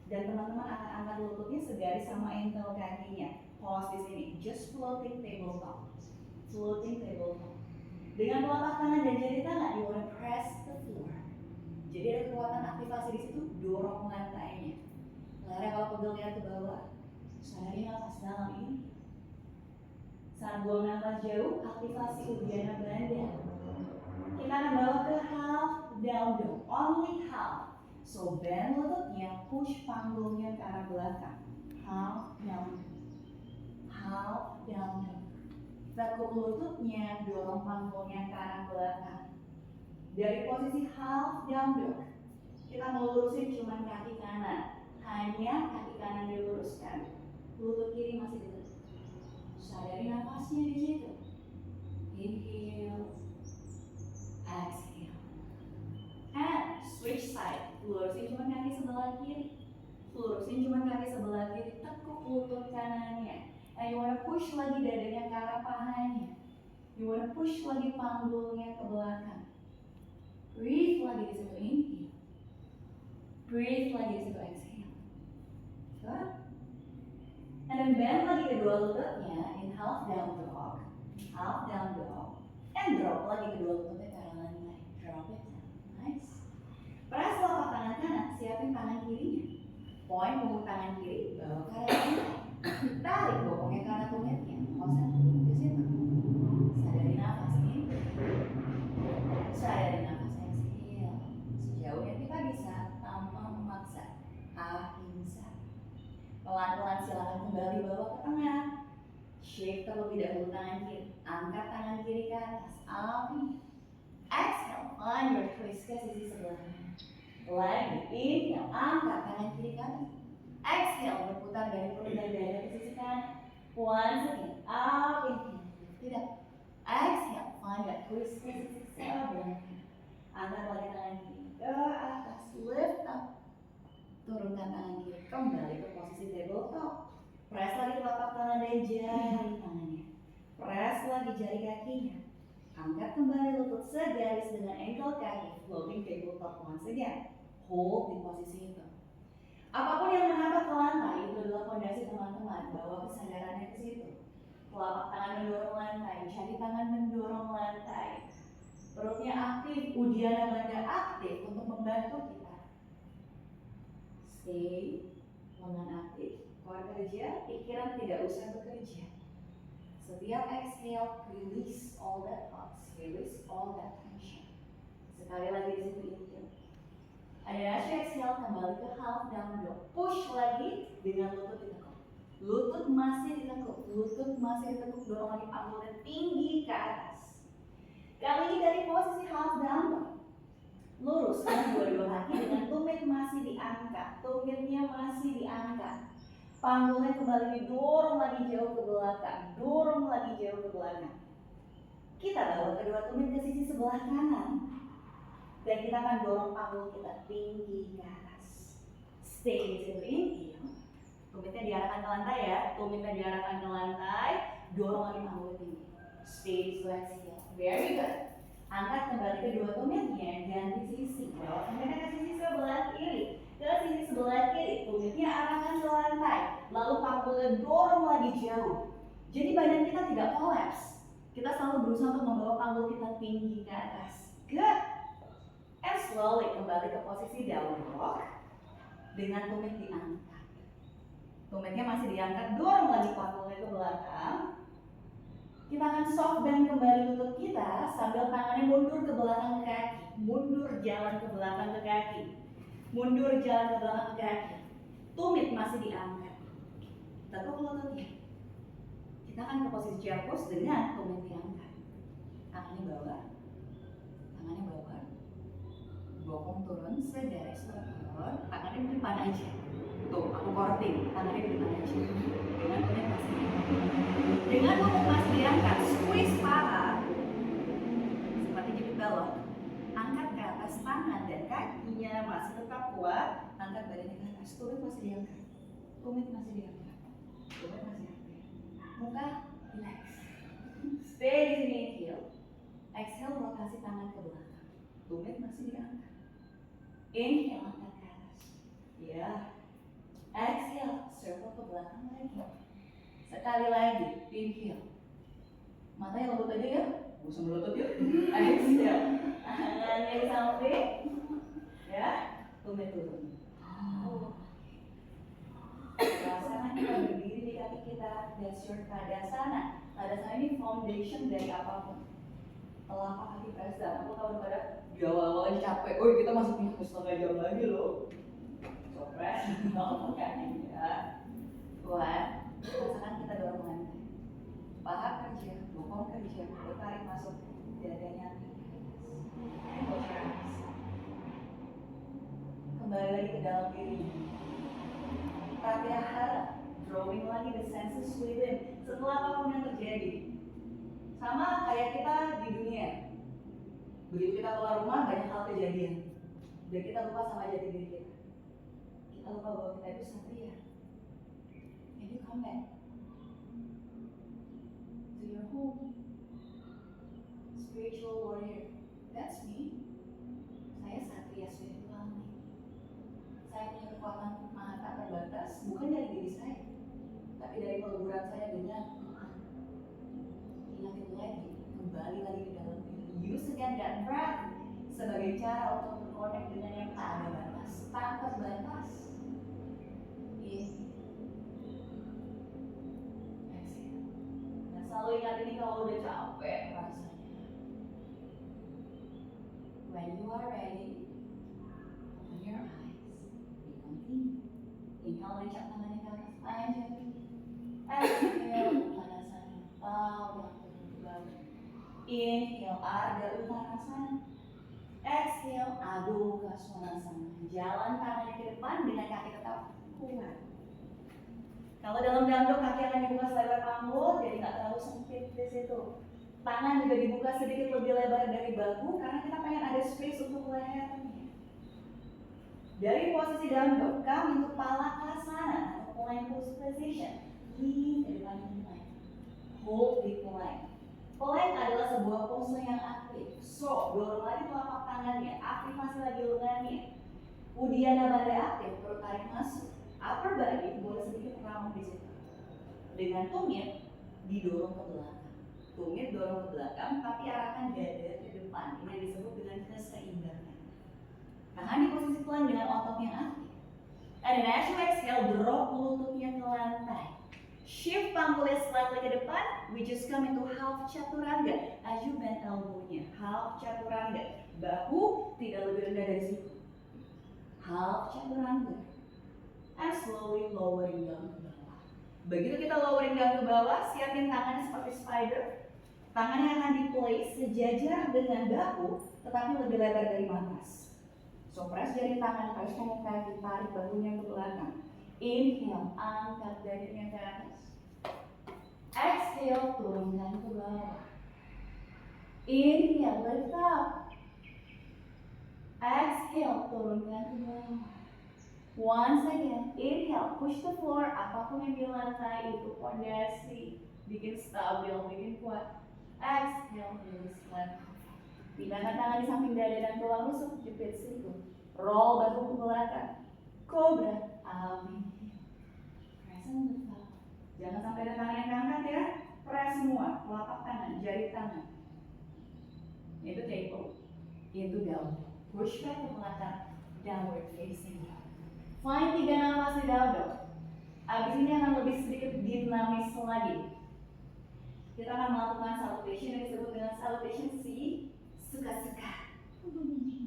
Dan teman-teman akan angkat lututnya segaris sama ankle kakinya. Pause di sini. Just floating tabletop. Dengan telapak tangan dan jari tangan, you wanna press the floor. Jadi ada kekuatan aktivasi di situ, dorong lantainya. Layarnya kalau pegel lihat ke bawah. Sadari nafas dalam ini. Saat buang nafas jauh, aktivasi Uddiyana Bandha. Kita akan bawa ke half down dog. Only half. So bend lututnya, push panggungnya ke arah belakang. Half down. Tekuk lututnya, dorong panggungnya ke arah belakang. Dari posisi half down dog, kita mau lurusin cuma kaki kanan. Hanya kaki kanan diluruskan. Lutut kiri masih ditutup. Sadari nafasnya di situ. Inhale, exhale, and switch side. Lurusin cuma kaki sebelah kiri. you wanna push lagi dadanya ke arah pahanya. You wanna push lagi panggulnya ke belakang. Breathe lagi di situ, inhale. Breathe lagi di situ, exhale. Good. And then bend lagi kedua lututnya in half down dog. Half down dog. And drop lagi kedua lututnya ke arah lantai. Drop it down. Nice. Press telapak tangan kanan, siapin tangan kirinya. Point punggung tangan kiri, bawa ke arah lantai. Tarik bokongnya ke arah tumitnya. Konsen ke situ. Sadari nafas ini. Sadari nafas exhale. Sejauh yang kita bisa tanpa memaksa. Ahimsa. Pelan-pelan silakan kembali bawa ke tengah. Shake terlebih dahulu tangan kiri. Angkat tangan kiri ke atas. Api. Exhale. Find your twist ke sisi sebelah kanan. Lagi. Inhale. Angkat tangan kiri ke atas. Exhale. Berputar dari perut dan dada ke sisi kanan. Once again. Up. Inhale. Tidak. Exhale. Find that twist ke sisi sebelah kanan. Angkat lagi tangan kiri ke atas. Lift up. Turunkan tangan kiri. Kembali ke posisi tabletop. Press lagi telapak tangan dan jari tangannya. Press lagi jari kakinya. Angkat kembali lutut segaris dengan ankle kaki. Floating tabletop once again. Hold di posisi itu. Apapun yang menabrak ke lantai itu adalah fondasi teman-teman. Bawa kesadarannya ke situ. Telapak tangan mendorong lantai, jari tangan mendorong lantai. Perutnya aktif, udiana banda aktif untuk membantu kita. Stay, lengan aktif. Core kerja, pikiran tidak usah bekerja. Setiap exhale, release all that thoughts, release all that tension. Sekali lagi di situ inhale. Ada exhale, kembali ke half down dog. Push lagi dengan lutut ditekuk. Lutut masih ditekuk, lutut masih ditekuk. Dorong lagi panggulnya tinggi ke atas. Kali ini dari posisi half down dog. Luruskan dua-dua kaki dengan tumit masih diangkat. Tumitnya masih diangkat. Panggulnya kembali didorong lagi jauh ke belakang. Dorong lagi jauh ke belakang. Kita bawa kedua tumit ke sisi sebelah kanan. Dan kita akan dorong panggul kita tinggi ke atas. Stay di situ, inhale. Tumitnya diarahkan ke lantai ya. Tumitnya diarahkan ke lantai. Dorong lagi panggul tinggi. Stay di situ, exhale. Very good. Angkat kembali kedua tumitnya. Ganti sisi. Bawa tumitnya ke sisi sebelah kiri. Ke sisi sebelah kiri, tumitnya arahkan ke lantai. Lalu panggulnya dorong lagi jauh. Jadi badan kita tidak kolaps. Kita selalu berusaha untuk membawa panggul kita tinggi ke atas. Good. And slowly kembali ke posisi down dog. Dengan tumit diangkat. Tumitnya masih diangkat, dorong lagi panggulnya ke belakang. Kita akan soft bend kembali lutut kita sambil tangannya mundur ke belakang ke kaki. Mundur jalan ke belakang ke kaki. Mundur jalan ke belakang ke kaki. Tumit masih diangkat. Tekuk lututnya. Kita akan ke posisi chair pose dengan tumit diangkat. Tangannya bawah. Tangannya bawah. Bokong turun segaris turun. Tangannya di depan aja. Tuh, aku korting. Tangannya di depan aja. Dengan tumit masih diangkat. Dengan tumit masih diangkat. Squeeze paha. Seperti jepit balok. Angkat ke atas tangan dan kakinya masih tetap kuat. Angkat badannya ke atas. Tumit masih diangkat. Tumit masih diangkat. Tumit masih aktif. Muka relax. Stay di sini, inhale. Exhale, rotasi tangan ke belakang. Tumit masih diangkat. Inhale, angkat ke atas. Ya. Exhale, circle ke belakang lagi. Sekali lagi, inhale. Matanya lembut aja ya. Gak usah melotot ya. Exhale. Tangannya di samping. Ya. Tumit turun. Tadasana kita berdiri di kaki kita. That's your tadasana. Tadasana ini foundation dari apapun. Telapak kaki press down. Aku tahu pada di awal-awal capek. Oh kita masih punya setengah jam lagi loh. So press. Telapak kakinya. Kuat. Rasakan kita dorong lantai. Paha kerja, bokong kerja. Tarik masuk dadanya. Kembali lagi ke dalam diri. Pratyahara, drawing lagi the senses within. Setelah apapun yang terjadi, sama kayak kita di dunia. Begitu kita keluar rumah banyak hal kejadian, dan kita lupa sama jati diri kita. Kita lupa bahwa kita itu satria. Can you come back? dari peleburan saya dengan ingat itu lagi, kembali lagi ke dalam diri. Use again that breath sebagai cara untuk berkonek dengan yang tak ada batas, tak terbatas. Dan selalu ingat ini kalau udah capek rasanya. When you are ready, open your eyes. We continue. Inhale, reach tangannya ke atas, panjang. Exhale, Uttanasana. Bawah ke bawah. Inhale, Ardha Uttanasana. Exhale, Adho Mukha Svanasana. Jalan tangannya ke depan dengan kaki tetap kuat. Kalau dalam dangdong kaki akan dibuka selebar panggul, jadi nggak terlalu sempit di situ. Tangan juga dibuka sedikit lebih lebar dari bahu karena kita pengen ada space untuk lehernya. Dari posisi dangdong, come into Palakasana atau plank pose position. Lean ke depan mulai. Hold di plank. Plank adalah sebuah pose yang aktif. So, dorong lagi telapak tangannya, aktivasi lagi lengannya. Udiana Bandha aktif, perut tarik masuk. Upper body boleh sedikit round di situ. Dengan tumit didorong ke belakang. Tumit dorong ke belakang, tapi arahkan dada ke depan. Ini yang disebut dengan keseimbangan. Tahan di posisi plank dengan otot yang aktif. And then as you exhale, drop lututnya ke lantai. Shift panggulnya slightly ke depan. We just come into half chaturanga. As you bend elbow-nya, half chaturanga. Bahu tidak lebih rendah dari situ. Half chaturanga. And slowly lowering down ke bawah. Begitu kita lowering down ke bawah, siapin tangannya seperti spider. Tangannya akan di-place sejajar dengan bahu, tetapi lebih lebar dari matras. So press jari tangan, press punggung kaki, tarik bahunya ke belakang. Inhale, angkat dadanya ke atas. Exhale, turunkan ke bawah. Inhale, lift up. Exhale, turunkan ke bawah. Once again, inhale, push the floor. Apapun yang di lantai itu pondasi, bikin stabil, bikin kuat. Exhale, release flat. Pindahkan tangan di samping dada dan tulang rusuk, jepit siku. Roll bahu ke belakang. Cobra, amin. Press and lift up. Jangan sampai ada tangan yang angkat ya. Press semua, telapak tangan, jari tangan. Itu table. Itu down. Push back ke belakang. Downward facing down. Find 3 nafas di down dog. Abis ini akan lebih sedikit dinamis lagi. Kita akan melakukan salutation yang disebut dengan salutation si suka-suka.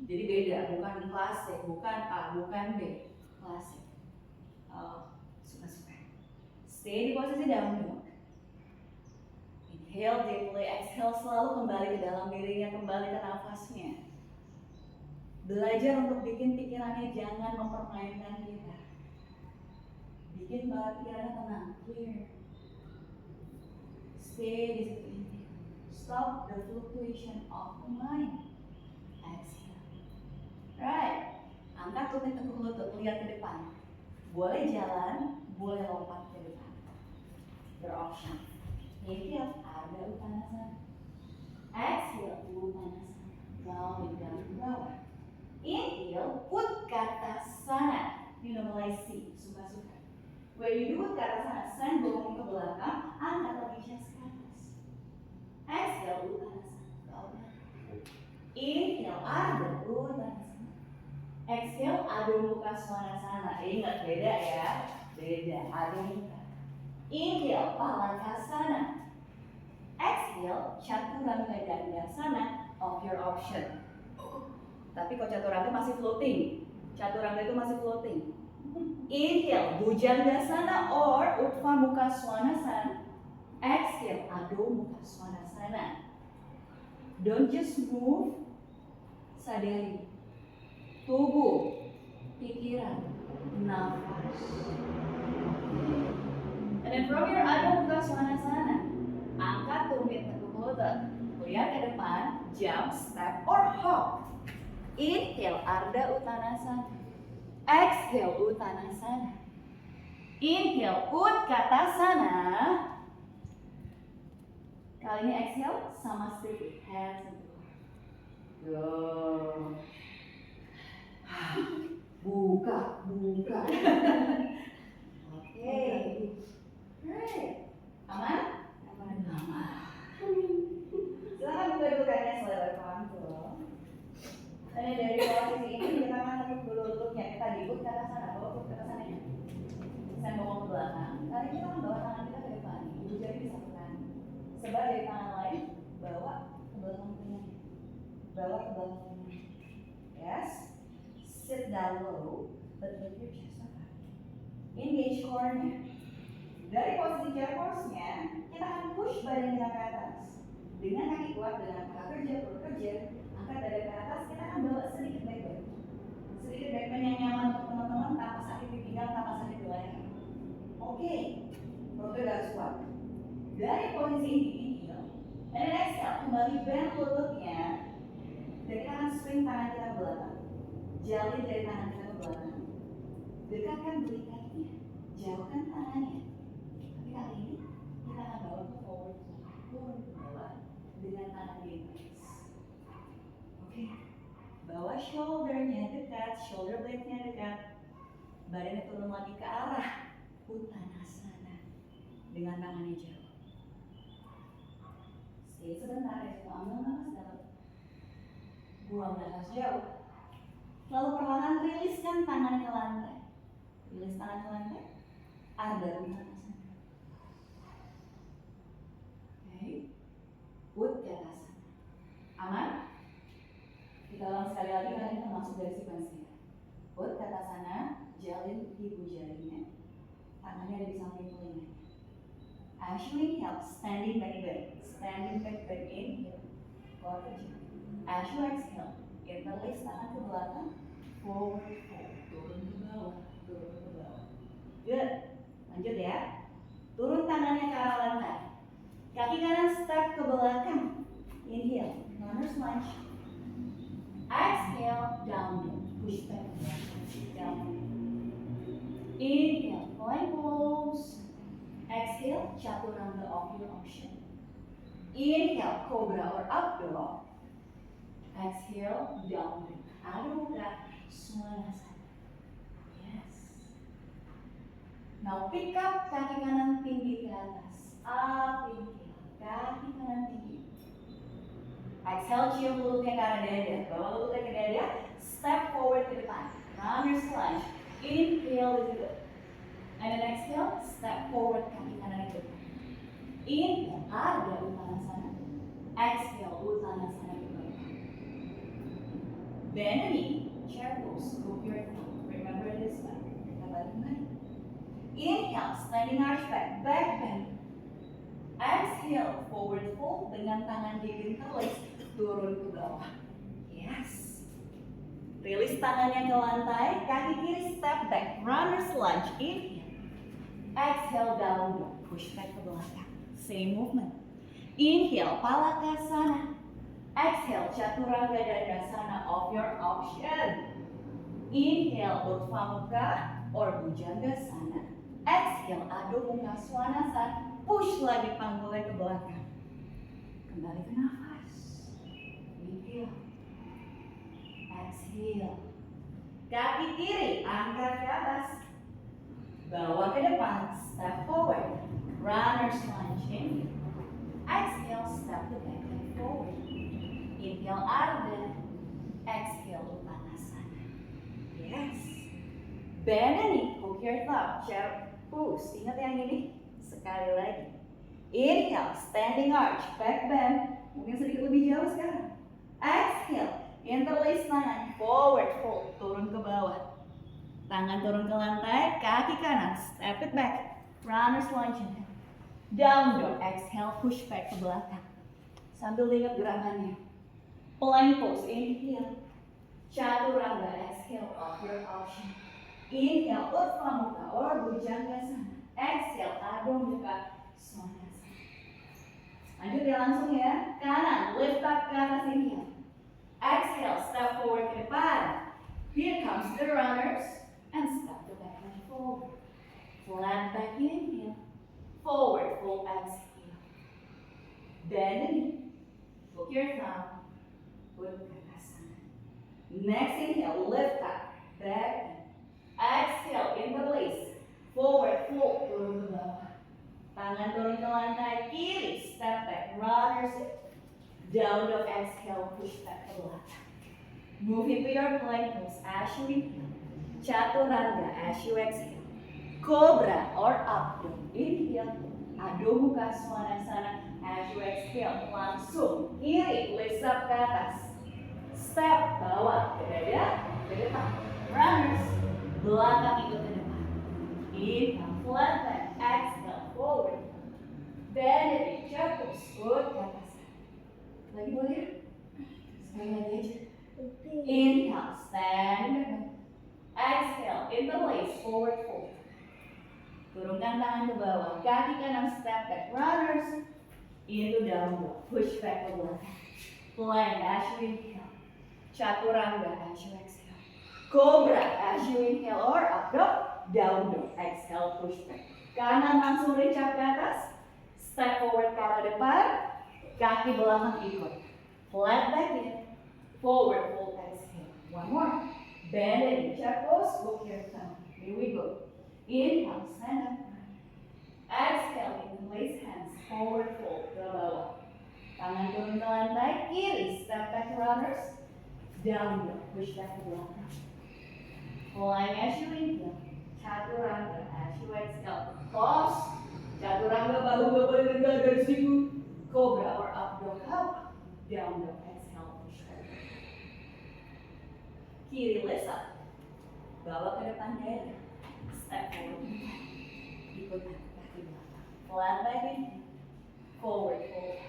Jadi beda, bukan klasik, bukan A, bukan B, klasik. Suka-suka. Stay di posisi down dog. Inhale deeply, exhale selalu kembali ke dalam dirinya, kembali ke nafasnya. Belajar untuk bikin pikirannya jangan mempermainkan kita. Bikin pikirannya tenang, clear. Stay di situ. Stop the fluctuation of the mind. Exhale. Right. Angkat lutut, tekuk lutut, lihat ke depan. Boleh jalan, boleh lompat ke depan. Beroption. Inhale, Ardha Uttanasana. Exhale, Uttanasana. Bawah down ke bawah. Inhale, Utkatasana. Ini udah mulai C, suka-suka. When you do Utkatasana, send dorong ke belakang, angkat lagi chest ke atas. Exhale, Uttanasana. Bawah. Inhale, Ardha Uttanasana. Exhale, Adho Mukha Svanasana. Ingat, beda ya. Beda, Adho Mukha. Inhale, Palakasana. Exhale, Chaturanga Dandasana of your option. Tapi kok Chaturanga masih floating. Chaturanga itu masih floating. Inhale, Bhujanggasana or Utva Mukha Svanasana. Exhale, Adho Mukha Svanasana. Don't just move, sadari. Tubuh, pikiran, nafas. And then from your Adho Mukha Svanasana, angkat tumit tekuk lutut. Lihat ke depan, jump, step, or hop. Inhale, Ardha Uttanasana. Exhale, Uttanasana. Inhale, Utkatasana. Kali ini exhale, sama sedikit. Hands and go. Buka. Oke. Right. berlatih, kita akan bawa tangan kita ke depan. Ibu jari disatukan. Sebagai tangan lain, bawa ke belakang telinga. Bawa ke belakang telinga. Yes. Sit down low, but lift your chest up high. Engage core-nya. Dari posisi chair pose-nya, kita akan push badan kita ke atas. Dengan kaki kuat, dengan paha kerja, perut kerja, angkat dada ke atas, kita akan bawa sedikit back bend. Sedikit back bend yang nyaman untuk teman-teman, tanpa sakit di pinggang, tanpa sakit di leher. Oke, perutnya harus kuat. Dari posisi ini, inhale. And then exhale, kembali bend lututnya. Dan kita akan swing tangan kita ke belakang. Jalin dari tangan kita ke belakang. Dekatkan belakangnya, jauhkan tangannya. Tapi kali ini kita akan bawa ke forward, turun ke bawah dengan tangan di atas. Oke, bawa shouldernya dekat, shoulder blade-nya dekat. Badannya turun lagi ke arah Uttanasana dengan tangannya jauh. Stay sebentar ya, ambil nafas dalam, buang nafas jauh. Lalu perlahan riliskan tangan ke lantai. Rilis tangan ke lantai. Ada Uttanasana. Oke. Uttanasana. Aman? Kita ulang sekali lagi karena kita masuk dari sekuensinya. Uttanasana, jalin ibu jarinya. Tangannya ada di samping telinganya. As you inhale, standing back bend. Standing back bend, inhale. Keluar kecil. As you exhale, interlace tangan ke belakang. Forward fold, turun ke bawah, turun ke bawah. Good. Lanjut ya. Turun tangannya ke arah lantai. Kaki kanan step ke belakang. Inhale, runner's lunge. Exhale, down dog. Push back ke belakang. Down dog. Inhale, plank pose. Exhale, chaturanga of your option. Inhale, cobra or up dog. Exhale, down dog. Adho mukha, svanasana. Yes. Now pick up kaki kanan tinggi ke atas. Up, inhale. Kaki kanan tinggi. Exhale, cium lututnya ke arah dada. Bawa lututnya ke dada. Step forward ke depan. Runner's lunge. Inhale itu. And then exhale, step forward kaki kanan ke depan. Inhale, ada Uttanasana. Exhale, Uttanasana ke bawah. Bend the knee, chair pose, hook your thumb. Remember this one. Kita balik kembali. Inhale, standing arch back, back bend. Exhale, forward fold dengan tangan di interlace, turun ke bawah. Yes. Rilis tangannya ke lantai, kaki kiri step back, runner's lunge. Inhale. Exhale, down dog, push back ke belakang. Same movement. Inhale, Palakasana. Exhale, Chaturanga Dandasana of your option. Inhale, Urdhva Mukha or Bhujangasana. Exhale, Adho Mukha Svanasana. Push lagi panggulnya ke belakang. Kembali ke nafas. Inhale. Exhale. Kaki kiri angkat ke atas. Bawa ke depan. Step forward. Runner's lunge. Inhale. Exhale, step the back leg forward. Inhale, Ardha. Exhale, Uttanasana. Yes. Bend the knee, hook your thumb, chair pose. Ingat yang ini? Sekali lagi. Inhale, standing arch, back bend. Mungkin sedikit lebih jauh sekarang. Exhale, interlace tangan, forward fold, turun ke bawah. Tangan turun ke lantai, kaki kanan, step it back. Runner's lunge. Down dog, exhale, push back ke belakang. Sambil ingat gerakannya. Plank pose, inhale. Chaturanga, exhale, of your option. Inhale, Urdhva Mukha or Bhujangasana. Exhale, Adho Mukha Svanasana. Lanjut ya langsung ya. Kanan, lift up ke atas, inhale. Exhale, step forward ke depan. Here comes the runners. And step the back leg forward. Flat back, inhale. Forward fold, exhale. Bend the knee. Hook your thumb. Uttanasana. Next inhale, lift up. Back. Exhale, interlace. Forward fold, turun ke bawah. Tangan turun ke lantai kiri. Step back, runners. Down dog, exhale, push back ke belakang. Move into your plank pose as you inhale. Chaturanga as you exhale. Cobra or up dog. Inhale, adu muka semana sana. As you exhale, langsung kiri, lift up ke atas. Step bawah ke dada, ke depan. Runners, belakang ikut ke depan. Inhale, flat back. Exhale, forward. Bend it, jatuh, foot ke atas. Lagi boleh? Sekali lagi aja. Inhale, stand back. Exhale, interlace, forward fold. Turunkan tangan ke bawah, kaki kanan step back, runners. Into down dog, push back ke belakang. Plank as you inhale. Chaturanga as you exhale. Cobra as you inhale or up dog, down dog. Exhale, push back. Kanan langsung reach up ke atas. Step forward ke arah depan. Kaki belakang ikut. Flat back in. Forward fold, exhale. One more. Bend it, chair pose, look your thumb. Here we go. Inhale, stand up. Exhale, interlace hands, forward fold ke bawah. Tangan turun ke lantai, kiri, step back runners. Down dog, push back ke belakang. Plank as you inhale. Chaturanga as you exhale. Pause. Chaturanga bahu bapak rendah dari siku. Cobra or up dog, up. Down dog, exhale, push back. Kiri lift up. Bawa ke depan dada. Step forward. Ikut kaki belakang. Flat back in. Forward fold.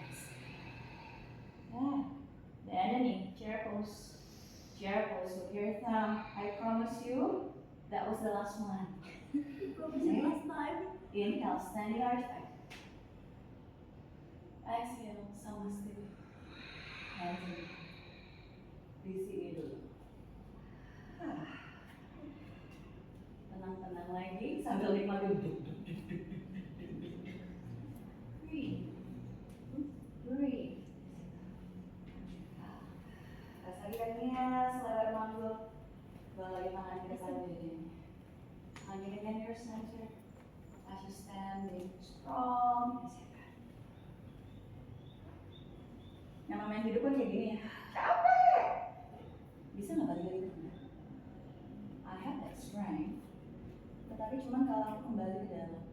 Then a knee. Chair pose. Chair pose with your thumb. I promise you, that was the last one. Last time. Inhale, standing arch back. Exhale, sama still. Hands in. Di sini dulu. Tenang-tenang lagi sambil nikmatin. Breathe. Breathe. Rasa kakinya selebar manggul. Bawa tangan ke depan dada. Hanging in your center. As you standing strong. Yang namanya hidup kan kayak gini ya. Capek. Bisa nggak balik lagi ke tengah? I have that strength. Tetapi cuman kalau aku kembali ke dalam.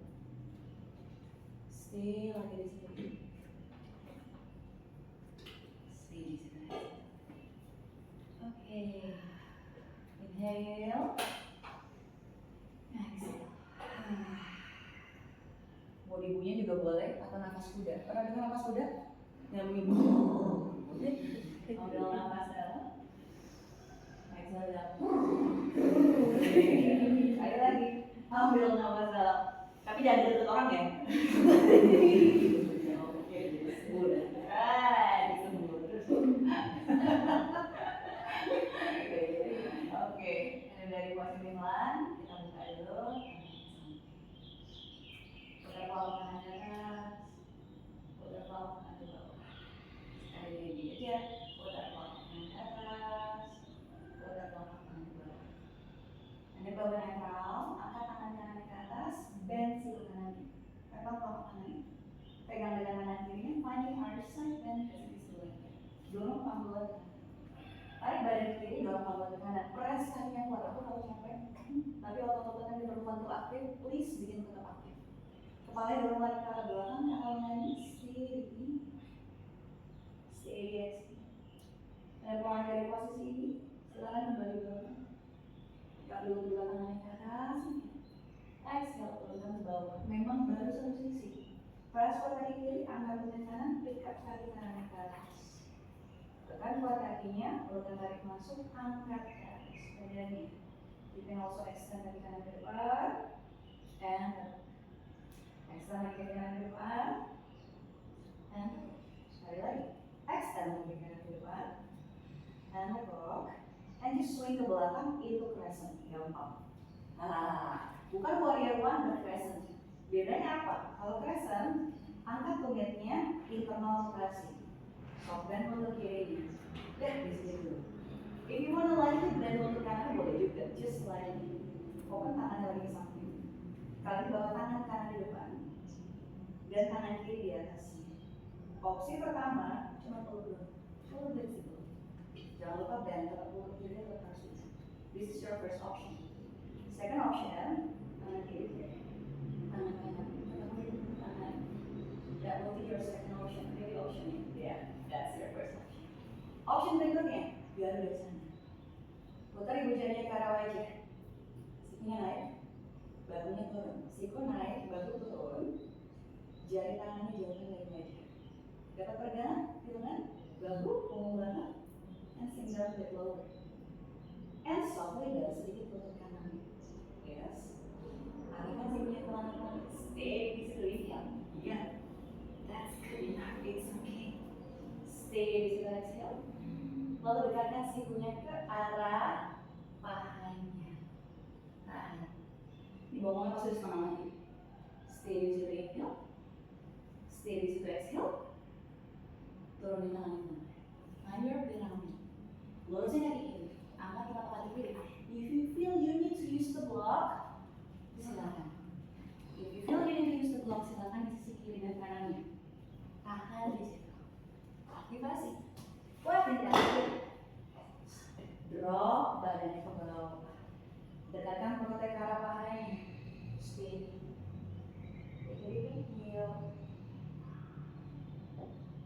Stay lagi di sini. Stay di sini. Oke. Inhale. Exhale. Mau dibunya juga boleh atau nafas kuda. Pernah dengar nafas kuda? Yang bunyi. Ambil nafas dalam. Exhale dalam. Sekali lagi. Ambil nafas dalam. Tapi jangan deket orang ya. Oke, disembur. Disembur terus. Oke, ini dari posisi pelan, kita buka dulu. Putar palm kanan ke atas. Putar palm kanan ke bawah. Sekali lagi aja. Putar palm kanan ke atas. Putar palm kanan ke bawah. Anda bawa netral, angkat tangan kanan ke atas, bend siku kanan. Pegang palm kanan. Pegang dengan kanan kirinya, finding our side, bend ke sisi sebelahnya. Dorong panggul ke kanan. Tarik badan kiri, dorong panggul ke kanan. Press kakinya kuat, aku kalau capek. Tapi otot-ototnya diperlukan untuk aktif, please bikin tetap aktif. Kepalanya dorong lagi ke arah belakang, ke arah lagi, stay di sini. Dan pulang dari posisi ini, silakan kembali belakang. Buka dulu dua tangannya ke atas. Exhale, turunkan ke bawah. Memang baru satu sisi. Press kuat kaki kiri, angkat badan kanan, pick up kaki kanan ke atas. Tekan kuat kakinya, urutkan tarik masuk, angkat ke atas badannya. You can also extend kaki kanan ke depan, and extend kaki kanan ke depan, and sekali lagi. Extend kaki kanan ke depan, and rock, and you swing ke belakang into crescent, gampang. Bukan warrior one but crescent. Bedanya apa? Kalau crescent, angkat tumitnya internal rotation. Soft bend untuk kiri. Lihat di sini dulu. If you wanna like it, bend untuk kanan boleh juga. Just like open tangan lagi ke samping. Kalian bawa tangan kanan di depan dan tangan kiri di atasnya. Opsi pertama cuma peluk. Peluk situ. Jangan lupa bend, tetap peluk kiri tetap harus bisa. This is your first option. Second option, tangan kiri, tangan kanan tetap Option berikutnya, Garuda sana. Putar ibu jarinya ke arah wajah. Sikunya naik, bahunya turun. Siku naik, bahu turun. Jari tangannya jauhkan dari wajah. Dapat peregangan, hitungan, bahu, punggung belakang, and sink down a bit lower. And softly dan sedikit lutut kanan. Yes. Alihkan sikunya ke kanan. Stay di situ inhale. Yeah. That's good enough. It's okay. Stay di situ exhale. Lalu dekatkan sikunya ke arah pahanya. Tahan. Di bawahnya masih setengah lagi. Stay di situ inhale. Stay di situ exhale. Turunin tangan ini. Find your pyramid. Lurusin kaki kiri. Angkat telapak kaki kiri. If you feel you need to use the block, silakan. If you feel you need to use the block, silakan di sisi kiri dan kanannya. Tahan di situ. Aktivasi. Kuatin kaki. Drop badannya ke bawah. Dekatkan perutnya ke arah pahanya. Steady. Take a deep inhale.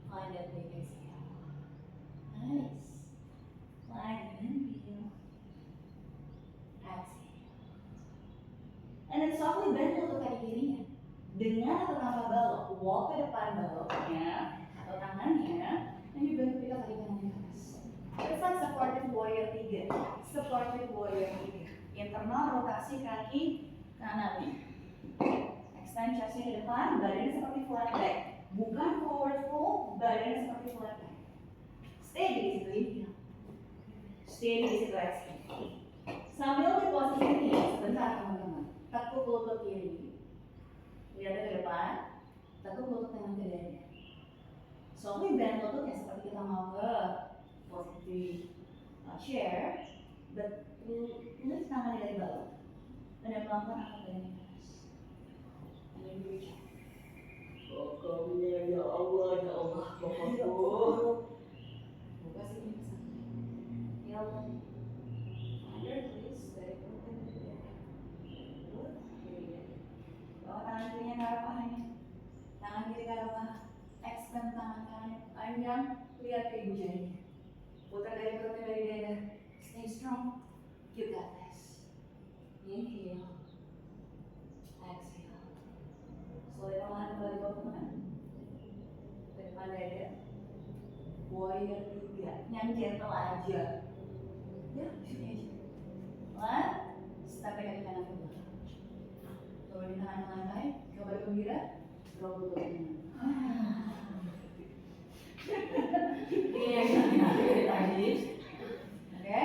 Find that big exhale. Nice. Like inhale. Exhale. And then softly bend lutut kaki kirinya. Dengan atau tanpa balok, walk ke depan baloknya atau tangannya, dan juga ketika kaki kanannya ke atas. It's like supported warrior 3. Supported warrior 3. Internal rotasi kaki kanannya. Extend chestnya ke depan, badannya seperti flat back. Bukan forward fold, badannya seperti flat back. Stay di situ inhale. Stay di situ exhale. Sambil di posisi ini, sebentar teman-teman. Tekuk lutut kiri. Lihatnya ke depan. Tekuk lutut kanan ke dada. Softly bend lututnya seperti kita mau ke posisi chair. But lift tangan dari bawah. Dan pelan-pelan angkat badannya ke atas. And then you reach out. Pokoknya ya Allah, pokoknya. Buka sini ke sana. Ya Allah. Under please, dari perut dan dari dada. Perut, kiri dada. Bawa tangan kirinya ke arah pahanya. Tangan kiri ke arah paha. Extend tangan kanannya panjang, lihat ke ibu jarinya. Putar dari perutnya dari dada. Stay strong. You got this. Inhale. Exhale. Solid tangan kembali bawah tangan. Ke depan dada. Warrior 3. Yang gentle aja. Ya, sini aja. Pelan. Step kaki kanan ke belakang. Turunin tangan ke lantai. Coba gembira. Drop lutut kanan. Ini yang dari tadi. Oke.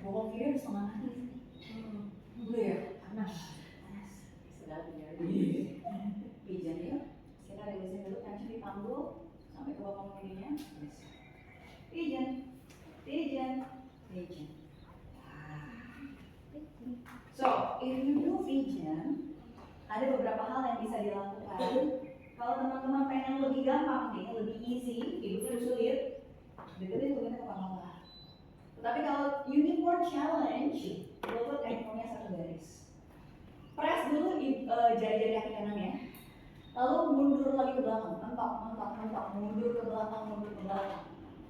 Bokong kiri harus setengah kaki. Dulu ya, panas. Sedap ya. Pijan ya. Kita rilesin dulu tension di panggul sampai ke bokong kirinya. Pijan. Pijan. Pijan. So, if you do pijan, ada beberapa hal yang bisa dilakukan. Kalau teman-teman pengen lebih gampang nih, lebih easy, hidupnya sulit, deketin kulitnya ke paha. Tetapi kalau you need more challenge, lutut ankle-nya satu garis. Press dulu jari-jari kaki kanannya, lalu mundur lagi ke belakang, mentok, mundur ke belakang,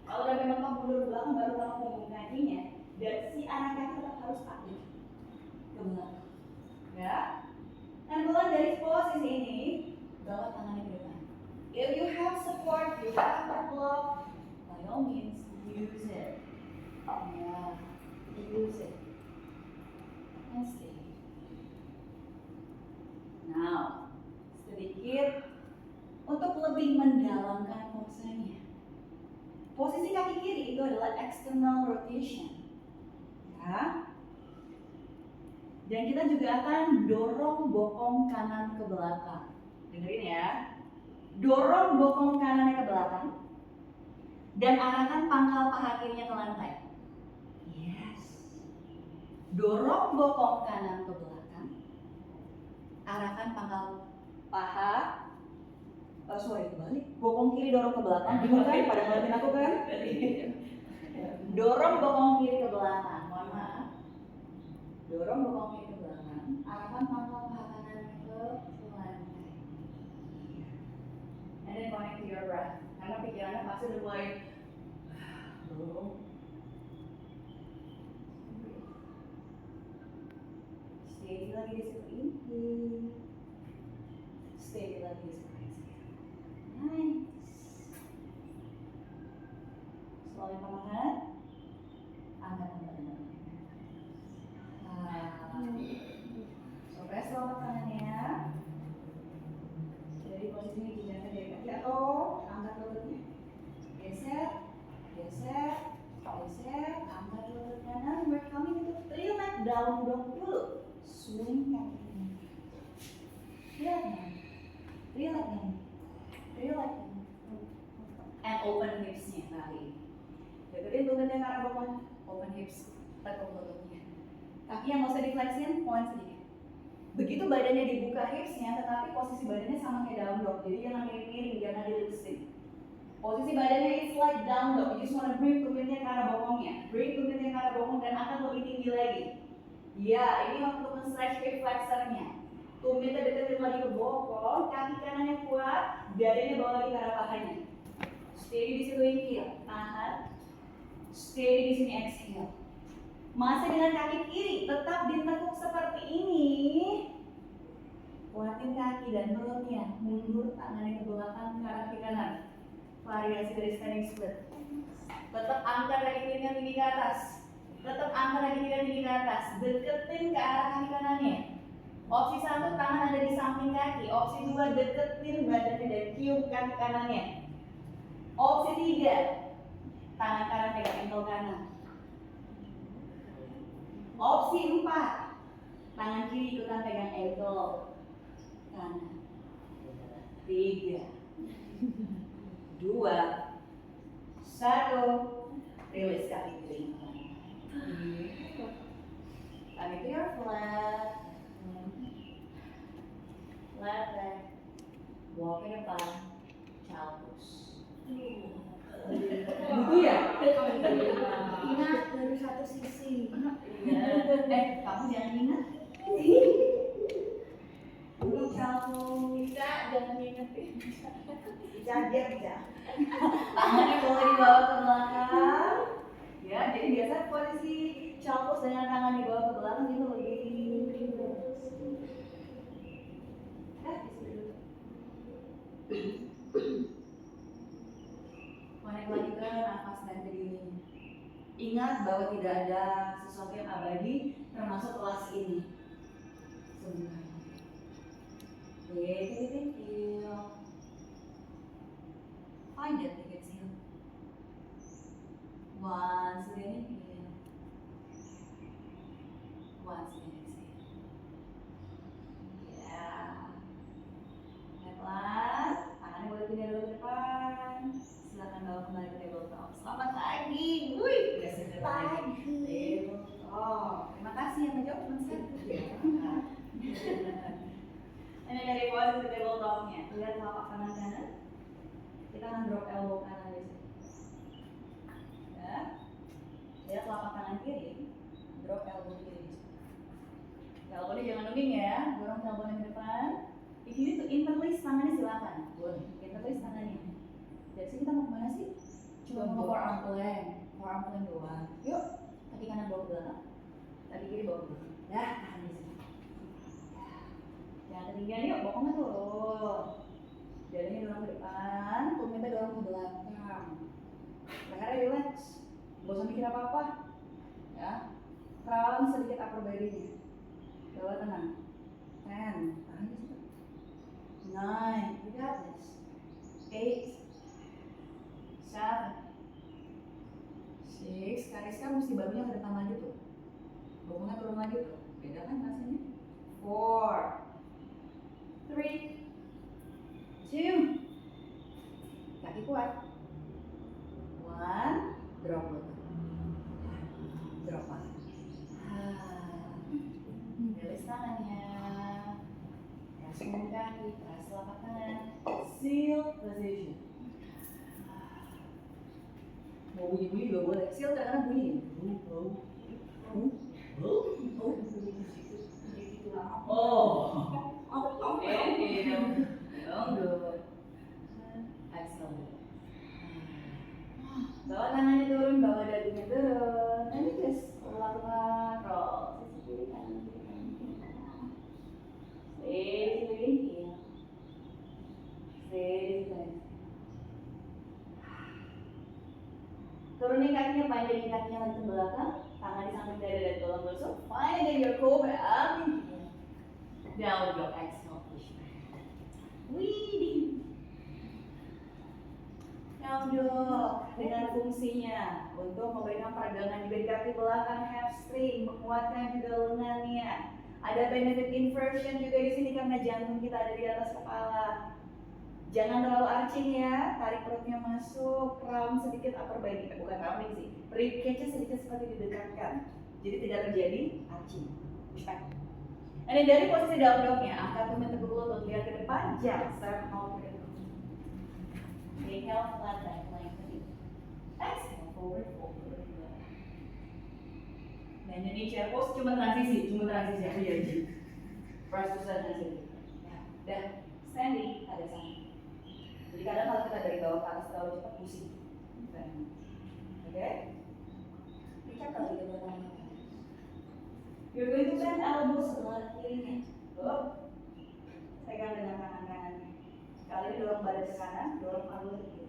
Kalau udah mentok mundur ke belakang, baru kamu punggung kakinya, dan si anak kaki tetap harus aktif ke belakang. Ya, dan mulai dari posisi ini, bawa tangannya ke depan. If you have support, you have a block, by all means use it. Yeah, use it. And stay. Now, sedikit untuk lebih mendalamkan posenya. Posisi kaki kiri itu adalah external rotation. Ya. Dan kita juga akan dorong bokong kanan ke belakang. Dengerin ya. Dorong bokong kanannya ke belakang dan arahkan pangkal paha kirinya ke lantai. Yes. Dorong bokong kanan ke belakang. Arahkan pangkal paha. Kebalik. Bokong kiri dorong ke belakang. Bingung kan? Pada ngeliatin aku kan? Dorong bokong kiri ke belakang. Mohon maaf. Dorong bokong kiri ke belakang. Arahkan pangkal paha kanan ke lantai. And then connect to your breath. Karena pikirannya pasti udah mulai Steady lagi di situ. Inhale. Steady lagi di situ. Nice. Selalu perlahan. Angkat. So, press telapak tangannya. Dari posisi ini jenjangkan dari kaki atau angkat lututnya. Geser, geser, geser, angkat lutut kanan. We're coming into three-leg down dog dulu. Swing kaki ini. Lihat nih, three-leg ini, three-leg ini. And open hips-nya kali ini. Deketin lututnya ke arah bawah, open hips, tekuk lututnya. Kaki yang nggak usah diflexin, point sedikit. Begitu badannya dibuka hipsnya, tetapi posisi badannya sama kayak down dog. Jadi jangan miring-miring, jangan dilurusin. Posisi badannya is like down dog. You just wanna bring tumitnya ke arah bokongnya. Bring tumitnya ke arah bokong dan akan lebih tinggi lagi. Ya, ini waktu men-stretch hip flexornya. Tumitnya deketin lagi ke bokong, kaki kanannya kuat, dadanya bawa lagi ke arah pahanya. Steady di situ inhale, tahan. Steady di sini exhale. Masih dengan kaki kiri, tetap ditekuk seperti ini. Kuatin kaki dan perutnya, mundur tangannya ke belakang ke arah kaki kanan. Variasi dari standing split. Tetap angkat kaki kirinya tinggi ke atas. Tetap angkat kaki kirinya tinggi ke atas. Deketin ke arah kaki kanannya. Opsi 1, tangan ada di samping kaki. Opsi 2, deketin badannya dan cium kaki kanannya. Opsi 3, tangan kanan pegang ankle kanan. Opsi 4, tangan kiri ikutan pegang ankle kanan. 3, 2, 1, release kaki kiri. Kaki kiri flat, flat back, walk ke depan, child pose. Buku ya? Ingat dari satu sisi. Kamu jangan ingat. Dulu kamu bisa jangan ingetin. Bisa. Tangannya boleh dibawa ke belakang. Ya, jadi biasa posisi child pose dengan tangan dibawa ke belakang itu lebih. Connect lagi ke nafas dan ke diri. Ingat bahwa tidak ada sesuatu yang abadi, termasuk kelas ini. Sebenarnya. Take it inhale. Find it, take it exhale. Once again inhale. Once again exhale. Ya. Pelan, tangannya boleh pindah dulu ke depan. Silakan bawa kembali ke tabletop. Selamat pagi. Wih, udah seger lagi. Tabletop. Terima kasih yang menjawab cuma satu. Ini dari posisi tabletopnya. Lihat telapak tangan kanan. Kita akan drop elbow kanan di sini. Ya. Lihat telapak tangan kiri. Drop elbow kiri di sini. Elbownya jangan nungging ya. Dorong elbownya ke depan. Di sini tuh interlace tangannya silakan. Boleh. Interlace tangannya. Dari sini kita mau kemana sih? Cuma mau forearm plank doang. Yuk, kaki kanan bawa ke belakang, kaki kiri bawa ke belakang. Ya, tahan di sini. Jangan ketinggian yuk, bokongnya turun. Dadanya dorong ke depan, tumitnya dorong ke belakang. Lehernya relax, gak usah mikir apa-apa. Ya, keralang sedikit upper body-nya. Bawa tenang. 10, tahan di situ. 9, you got this. 8, 7, 6, Kariska mesti bajunya ke depan lagi tuh. Bokongnya turun lagi tuh. Beda kan rasanya? 4, 3, 2, kaki kuat. 1, drop lutut. Drop paha. Release tangannya. Press kaki, press telapak tangan. Seal position. Mau bunyi-bunyi juga boleh. Seal kadang-kadang bunyi. Oke. Good. Exhale. Bawa tangannya turun, bawa Turunin kakinya, panjangin kakinya lagi ke belakang. Tangan di samping dada dan tulang rusuk. Find your cobra. Down dog, exhale, push back. Widih. Down dog dengan fungsinya untuk memberikan peregangan juga di kaki belakang, hamstring, menguatkan juga lengannya. Ada benefit inversion juga di sini karena jantung kita ada di atas kepala. Jangan terlalu arching ya, tarik perutnya masuk, round sedikit upper body, bukan rounding sih, rib cage-nya sedikit seperti didekatkan, jadi tidak terjadi arching. Respect. Dan dari posisi down dog-nya, angkat tumit teguk lutut, lihat ke depan, jump, start out ke depan. Inhale, flat back, lengthen. Exhale, forward, forward. Dan ini chair pose cuma transisi aku janji. Press to stand transisi. Dan standing ada sana. Jadi kadang kalau kita dari bawah ke atas terlalu cepat pusing. Oke? Kita kalau kita belakang. You're going to bend elbow sebelah kirinya. Up. Pegang dengan tangan kanannya. Kali ini dorong badan ke kanan, dorong palu ke kiri.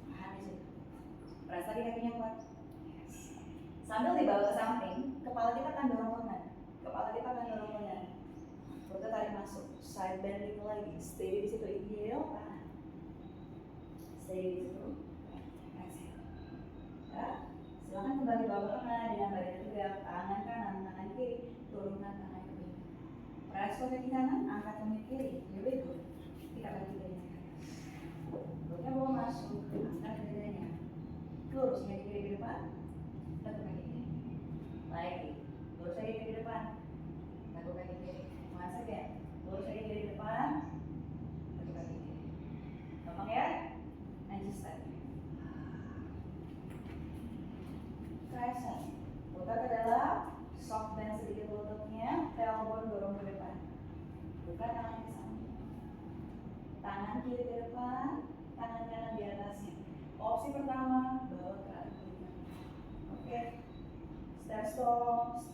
Tahan di situ. Press lagi kakinya kuat. Sambil dibawa ke samping, kepala kita akan dorong lengan. Perutnya tarik masuk, side bending lagi. Stay di situ, inhale, tahan. Stay di situ, exhale. Ya, silakan kembali bawa ke tengah dengan badan tegak, tangan kanan, tangan kiri, turunkan tangan kiri. Press ke kaki kanan, angkat tumit kiri. Here we go. Kita bagi dadanya. Perutnya bawa masuk, angkat dadanya. Lurus kaki kiri ke depan. Lagi, lurus lagi ke depan, lakukan kaki kiri. Once again, lurus lagi ke depan, lakukan kaki kiri. Gampang ya? And just like tricep, putar ke dalam, soft bend sedikit lututnya, tailbone dorong ke depan. Buka tangan ke samping. Tangan kiri ke depan, tangan kanan di atasnya. Opsi pertama, bawa ke atas. Oke.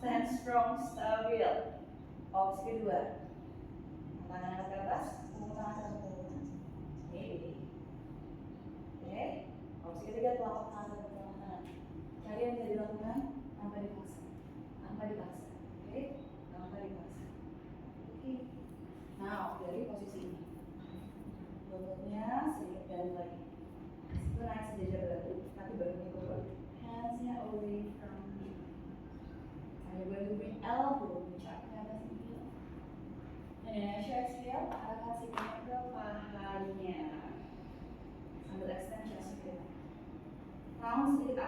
Stand strong, stabil. Opsi kedua, tangan angkat ke atas, punggung tangan satu punggung. Oke. Opsi ketiga, telapak tangan satu telapak tangan. Cari yang bisa dilakukan tanpa dipaksa. Oke, tanpa dipaksa. Oke. Nah, dari posisi ini, lututnya sedikit balik lagi. Itu naik sejajar berarti, tapi baru turun. Hands-nya away from you. You're going to bring elbow puncak ke atas ini. Dan exhale, arahkan sikapnya ke pahanya. Sambil extend chest ke depan. Round sedikit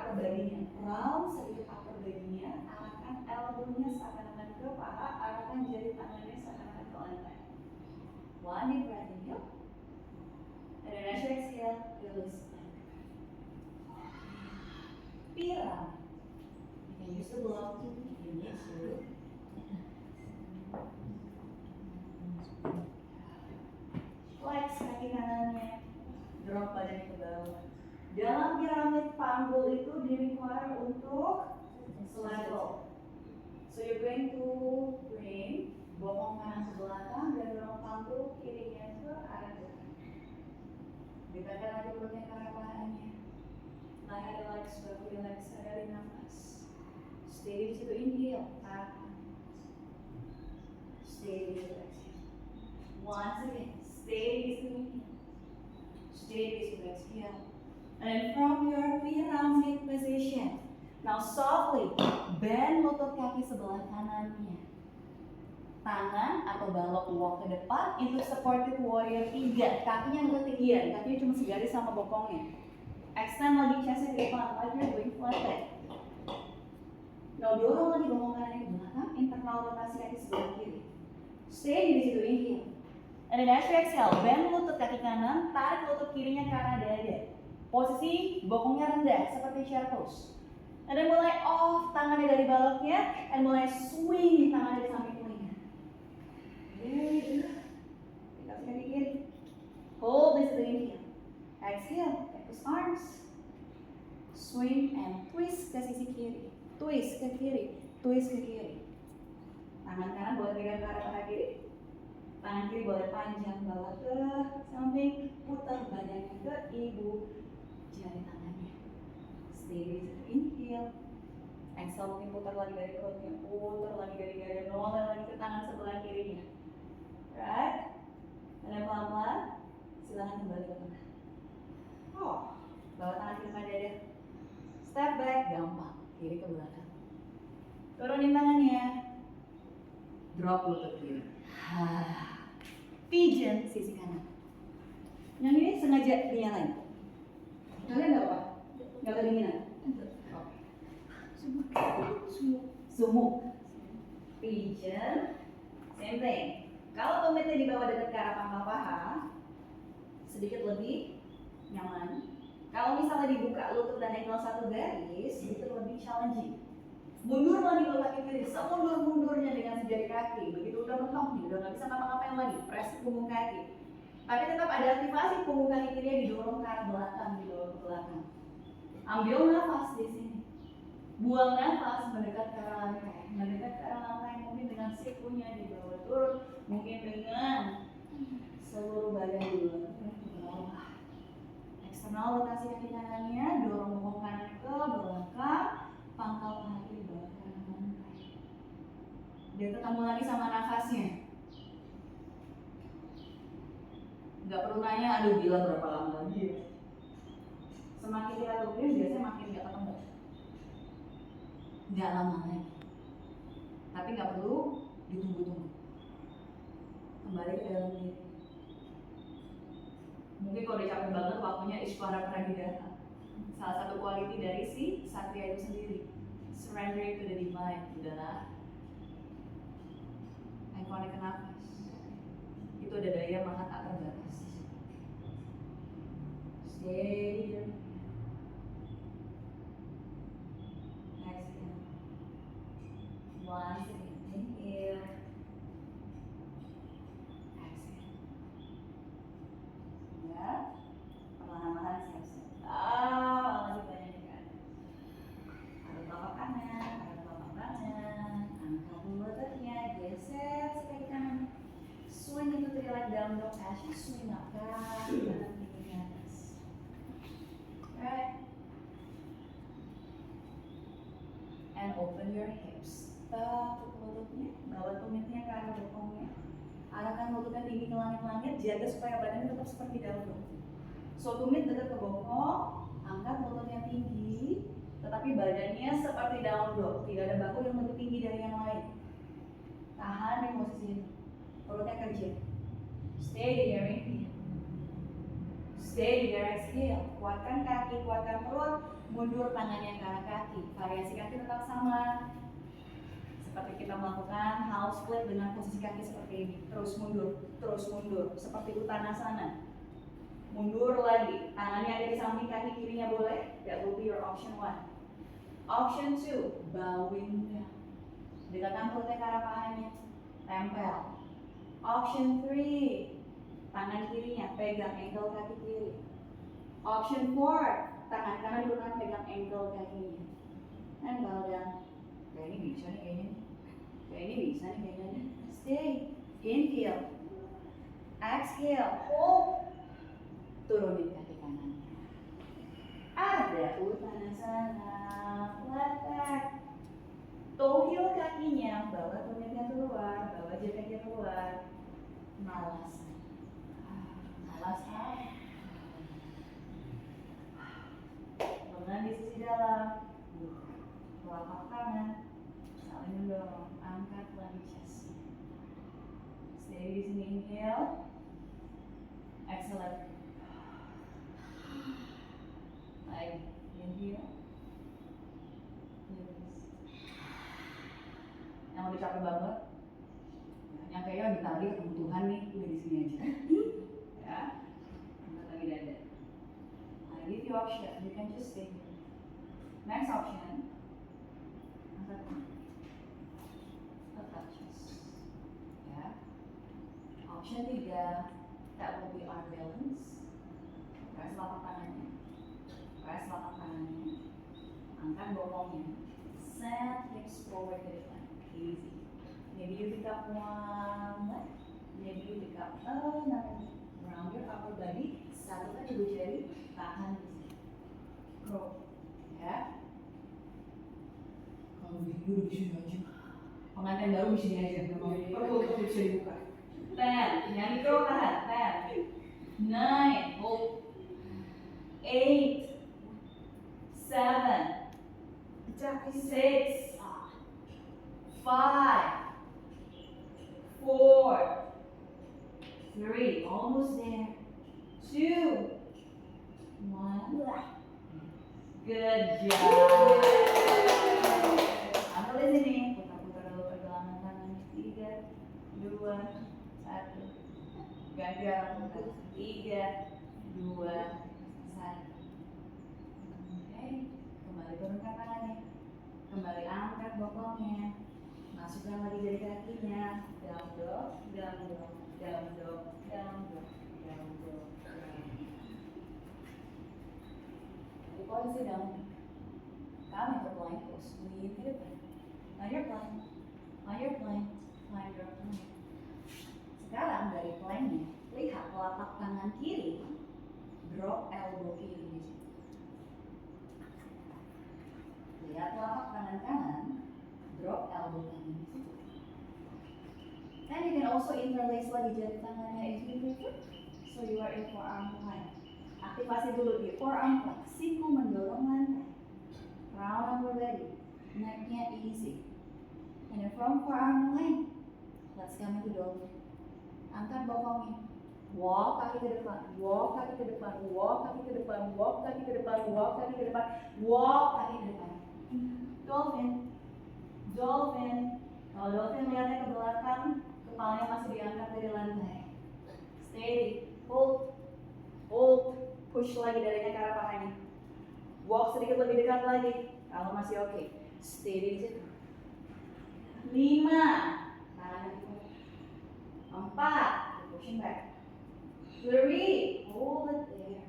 upper body-nya. Arahkan elbow-nya seakan-akan ke paha. Arahkan jari tangannya seakan-akan ke lantai. One deep breath in. And then exhale, release. Piram. You can use the block to finish. Flex kaki kanannya, drop badannya ke bawah. Dalam piramid panggul itu di-require untuk selevel. So you're going to bring bokong kanan ke belakang dan dorong panggul kirinya ke arah depan. Dekatkan lagi perutnya ke arah pahanya. Leher relax, bahu relax, sadari nafas. Stay di situ, inhale, tahan. Stay di situ, exhale. Once again, stay di situ, inhale. Stay di situ, exhale. And then from your pyramid position, now softly bend lutut kaki sebelah kanannya. Tangan atau balok walk ke depan into supported warrior 3. Kakinya yang ketinggian, kakinya cuma segaris sama bokongnya. Extend lagi chestnya ke depan, like you're doing flat back. Now dorong lagi bokong kanannya ke belakang, internal rotasi kaki sebelah kiri. Stay di situ, inhale. And then as you exhale, bend lutut kaki kanan, tarik lutut kirinya ke arah dada. Posisi bokongnya rendah, seperti chair pose. And then mulai off tangannya dari baloknya, and mulai swing tangannya di samping telinga. Very good. Kita kaki kiri. Hold di situ, inhale. Exhale, cactus arms. Swing and twist ke sisi kiri. Twist ke kiri, twist ke kiri. Tangan kanan boleh pegang ke arah paha kiri. Tangan kiri boleh panjang bawa ke samping, putar badannya ke ibu jari tangannya. Stay. Inhale. Exhale, mungkin putar lagi dari perutnya. Putar lagi dari dada. Noleh lagi ke tangan sebelah kirinya. Right? Dan pelan-pelan. Silahkan kembali ke tengah. Oh. Bawa tangan ke depan dada. Step back. Gampang. Kiri ke belakang. Turunin tangannya. Drop lutut kiri. Pigeon sisi kanan. Yang ini sengaja dinyalain. Kalian nggak apa? Nggak kedinginan? Oke. Sumuk. Pigeon. Same thing. Kalau tumitnya dibawa dekat ke arah pangkal paha, sedikit lebih nyaman. Kalau misalnya dibuka lutut dan ankle satu garis, itu lebih challenging. Mundur lagi lo kaki kiri, semundur-mundurnya dengan sejari kaki. Begitu udah mentok nih, udah nggak bisa ngapa-ngapain lagi, press punggung kaki. Tapi tetap ada aktivasi punggung kaki kirinya didorong ke arah belakang, didorong ke belakang. Ambil nafas di sini. Buang nafas mendekat ke arah lantai. Mendekat ke arah lantai mungkin dengan sikunya dibawa turun, mungkin dengan seluruh badan dulu ke bawah. Eksternal rotasi kaki kanannya, dorong bokong kanan ke belakang. Pangkal paha kiri bawa ke arah lantai. Dia ketemu lagi sama nafasnya. Nggak perlu nanya, aduh gila berapa lama lagi ya. Semakin kita turunin biasanya makin nggak ketemu. Nggak lama lagi. Tapi nggak perlu ditunggu-tunggu. Kembali ke dalam diri. Mungkin kalau udah capek banget waktunya Ishvara Pranidhana. Salah satu quality dari si Satria itu sendiri. Surrendering to the divine. Udahlah. Iconic ke nafas. Itu ada daya maha tak terbatas. Stay here. Exhale. Once again. Inhale. Exhale. Ya. Perlahan-lahan siap-siap. Lagi banyak kan. Ada telapak kanan, ada telapak kanan. Angkat lututnya, geser sekali kanan. Swing into the right down dog as you swing up. Kaki kanan kiri atas. Right. And open your hips. Tekuk lututnya, bawa tumitnya ke arah bokongnya. Arahkan lututnya tinggi ke langit-langit, jaga supaya badannya tetap seperti down dog. So tumit dekat ke bokong, angkat lututnya tinggi, tetapi badannya seperti down dog. Tidak ada bahu yang lebih tinggi dari yang lain. Tahan di posisi ini. Perutnya kerja. Stay di there, inhale. Stay di there, exhale. Kuatkan kaki, kuatkan perut. Mundur tangannya ke arah kaki. Variasi kaki tetap sama. Seperti kita melakukan house split dengan posisi kaki seperti ini. Terus mundur, seperti Uttanasana. Mundur lagi, tangannya ada di samping kaki kirinya boleh. That will be your option 1. Option 2, bowing down. Dekatkan perutnya ke arah pahanya, tempel. Option 3, tangan kirinya pegang ankle kaki kiri. Option 4, tangan kanan digunakan pegang ankle kakinya. And bow down. Kayak ini bisa nih kayaknya. Kayak ini bisa nih kayaknya. Stay. Inhale. Exhale. Hold. Turunin kaki kanan. Ada Uttanasana. Flat back. Toe heel kakinya, bawa tumitnya keluar, bawa jaketnya keluar. Malas. Malas. Lengan di sisi dalam. Telapak kanan. Saling mendorong. Angkat lagi chest. Stay di sini, inhale. Exhale. Lagi, inhale. Yang lebih capek banget, yang kayaknya lagi tadi ketemu Tuhan nih, udah di sini aja. Ya, angkat lagi dada. I give you option, you can just stay here. Next option, angkat kaki, tetap chest. Ya. Option 3, that will be our balance. Press telapak tangannya, angkat bokongnya, set hips forward to the front. Easy. Maybe you pick up one leg. Maybe you pick up another leg. Round your upper body. Satukan ibu jari. Tahan di sini. Drop. Ya. Kalau video udah di sini aja. Pengantin baru di sini aja. Nggak mau perlu untuk bisa dibuka. 10, yang itu tahan. 10, 9, hold. 8, 7, Pecah. 6, 5, 4, 3, almost there. 2, 1. Good job. Ambil di sini, putar-putar dulu pergelangan tangan. 3, 2, 1. Ganti arah putar. 3, 2, 1. Oke, kembali turunkan tangannya. Kembali angkat bokongnya. Masukkan lagi dari kakinya. Down dog, down dog, down dog, down dog, down dog. Di posisi down. Kami ke plank pose. Lean ke depan. On your plank. On your plank. On your plank. Sekarang dari planknya, lihat telapak tangan kiri. Drop elbow kiri di sini. Lihat telapak tangan kanan. Drop elbow kanan di situ. And you can also interlace lagi jari tangannya if you prefer. So you are in forearm plank. Aktivasi dulu di forearm plank. Siku mendorong lantai. Round over ready. Necknya easy. And then from forearm plank, let's come into dolphin. Angkat bokongnya. Walk kaki ke depan. Walk kaki ke depan. Walk kaki ke depan. Walk kaki ke depan. Walk kaki ke depan. Walk kaki ke depan. Dolphin. Dolphin. Kalau dolphin lihatnya ke belakang, kepalanya masih diangkat dari lantai. Steady. Hold. Hold. Push lagi darinya ke arah pahanya. Walk sedikit lebih dekat lagi. Kalau masih oke. Steady di situ. 5. Tangan di bawah. 4. Pushing back. 3. Hold it there.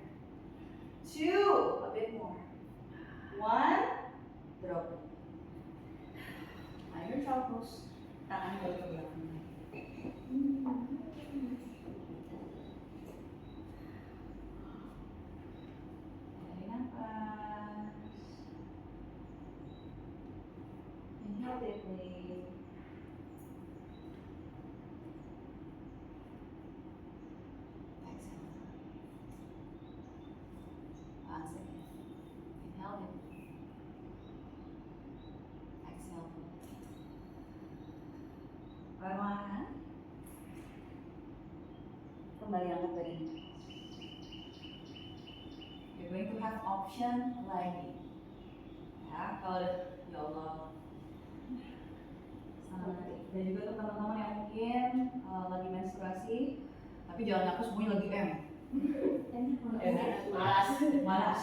2. A bit more. 1. Drop. On your child pose. Tangan balik ke belakang. Tarik nafas. Inhale deeply. Exhale. Once again. Inhale deeply. Exhale. Perlahan. Kembali angkat badan. You're going to have option lagi. Ya, kalau ya Allah. Sama nanti. Dan juga untuk teman-teman yang mungkin lagi menstruasi, tapi jangan aku semuanya lagi M. Malas, malas.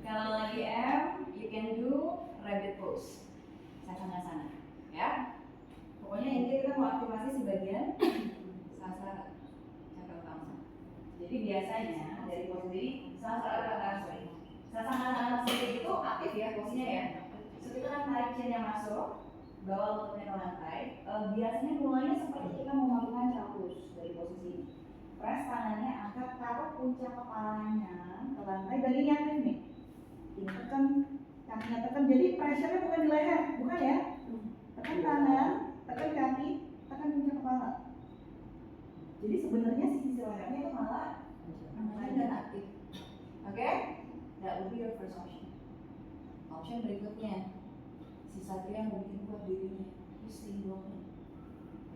Kalau lagi M, you can do rabbit pose. Sana-sana, ya. Pokoknya intinya kita mau aktivasi sebagian sasar cakra utama. Jadi biasanya dari posisi sasar sasar seperti itu aktif ya posisinya ya. So kita kan tarik chinnya masuk, bawa lututnya ke lantai. Biasanya mulainya seperti kita mau melakukan chapus dari posisi ini. Press tangannya, angkat, taruh puncak kepalanya ke lantai dan ingatin nih. Ini tekan, kakinya tekan. Jadi pressure-nya bukan di leher, bukan ya? Tekan tangan, tekan kaki, tekan puncak kepala. Jadi sebenarnya sisi lehernya itu malah dan aktif. Oke? That will be your first option. Option berikutnya, si Satria mau bikin kuat dirinya, pusing dolphin.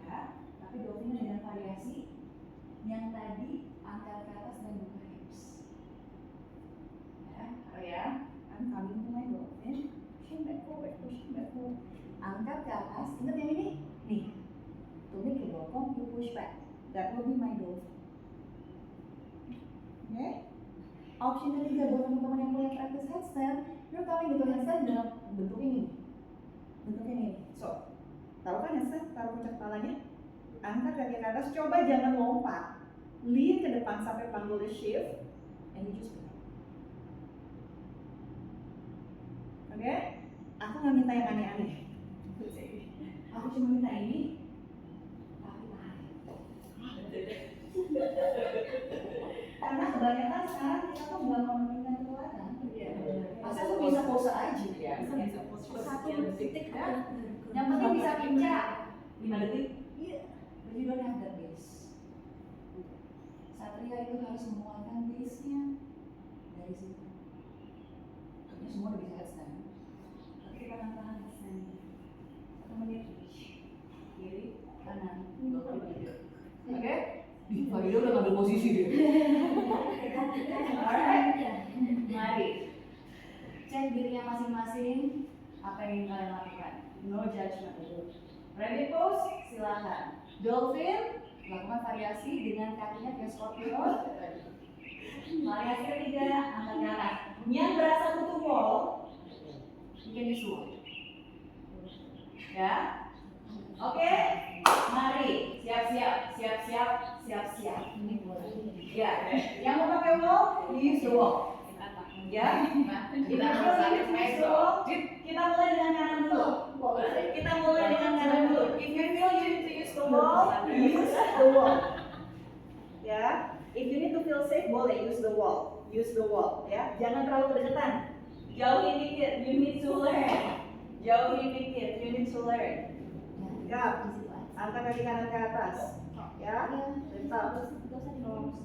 Ya, tapi dolphinnya dengan variasi yang tadi angkat ke atas dan buka hips. Ya, I'm coming to my dolphin. Pushing back forward, pushing back forward. Angkat ke atas, ingat yang ini? Nih, tumit ke bokong, you push back. That will be my dolphin. Oke? Option ketiga buat teman-teman yang mulai practice headstand, you're coming into headstand dalam bentuk ini. Bentuk ini. So, taruh kan headstand, taruh puncak kepalanya, angkat kaki ke atas, coba jangan lompat. Lean ke depan sampai panggulnya shift, and you just go. Oke? Aku nggak minta yang aneh-aneh. Aku cuma minta ini, tapi tahan. Karena kebanyakan sekarang kita tuh nggak mau minta keluaran. Masa tuh bisa pose aja ya? Satu detik Ya. Yang penting bisa pincang 5 detik. Iya. But you don't have that base. Satria itu harus menguatkan base-nya dari situ. Ini semua udah bisa headstand. Tapi kita akan tahan headstand. 1 menit. Kiri, kanan, oke? Farida udah ngambil posisi dia. Alright. Mari cek dirinya masing-masing. Apa yang ingin kalian lakukan? No judgment. Rabbit pose, silakan. Dolphin, lakukan variasi dengan kakinya kayak Scorpio. Variasi ketiga, angkat ke atas. Yang berasa butuh wall, bikin visual. Ya, oke. Mari, siap-siap. Ini boleh. Ya, yang mau pakai wall, use the wall. Ya, kita mulai dengan kanan dulu. If you feel you need to use the wall, use the wall. Ya, if you need to feel safe, boleh use the wall. Ya, jangan terlalu kedekatan. Jauhin dikit, you need to learn. Ya, angkat kaki kanan ke atas. Ya, tetap.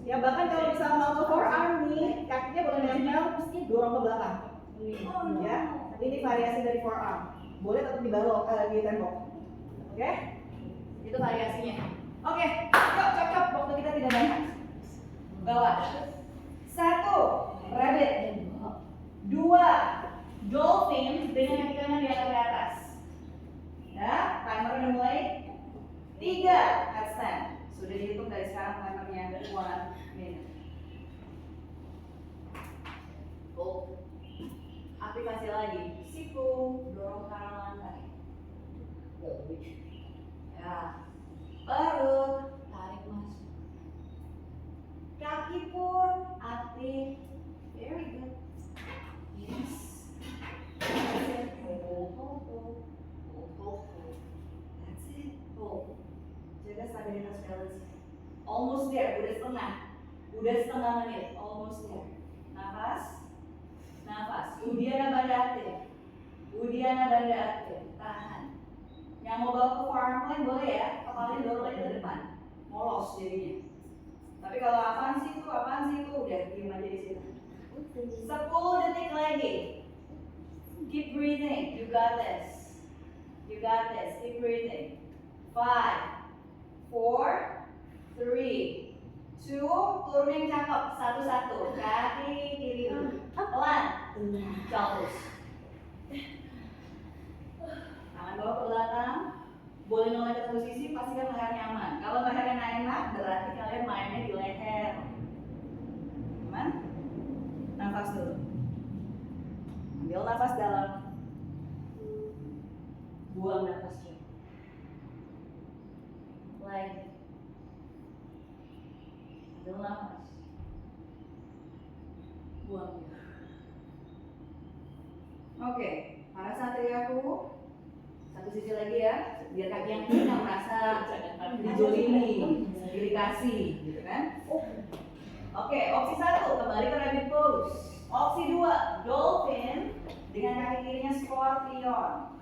Ya, bahkan kalau misalnya mau ke forearm nih, kakinya boleh nempel, dorong ke belakang. Ya, ini variasi dari forearm. Boleh tetap di tembok. Oke? Itu variasinya. Oke, yuk cocok waktu kita tidak banyak. Bawah. 1, rabbit. 2, dolphin dengan kaki kanan di atas. Ya, timer udah mulai. 3, headstand. Sudah dihitung dari sekarang timernya 1 minute. Aplikasi lagi. Siku, dorong ke arah lantai. Ya, perut, tarik masuk. Kaki pun aktif. Very good. Yes. Hold. That's it. Hold. Jaga stabilitas balance. Almost there. Udah setengah menit. Almost there. Nafas. Udiana Banda aktif. Tahan. Yang mau bawa ke forearm plank boleh ya. Kepalanya dorong aja ke depan. Molos jadinya. Tapi kalau apaan sih itu udah diam aja di situ. 10 detik lagi. Keep breathing. You got this. Keep breathing. 5, 4, 3, 2. Turun yang cakep. Satu-satu. Kaki kiri dulu. Pelan. Jauh. Tangan bawah ke belakang. Boleh noleh ke satu sisi, pastikan lehernya aman. Kalau lehernya nggak enak, berarti kalian mainnya di leher. Aman? Nafas dulu. Ambil nafas dalam. Buang nafas jauh. Lagi. Ambil nafas. Buang. Oke, para satriaku, satu sisi lagi ya, biar kaki yang kiri nggak merasa dijolimi, dikasih, gitu kan? Oke, opsi 1, kembali ke rabbit pose. Opsi 2, dolphin dengan kaki kirinya scorpion.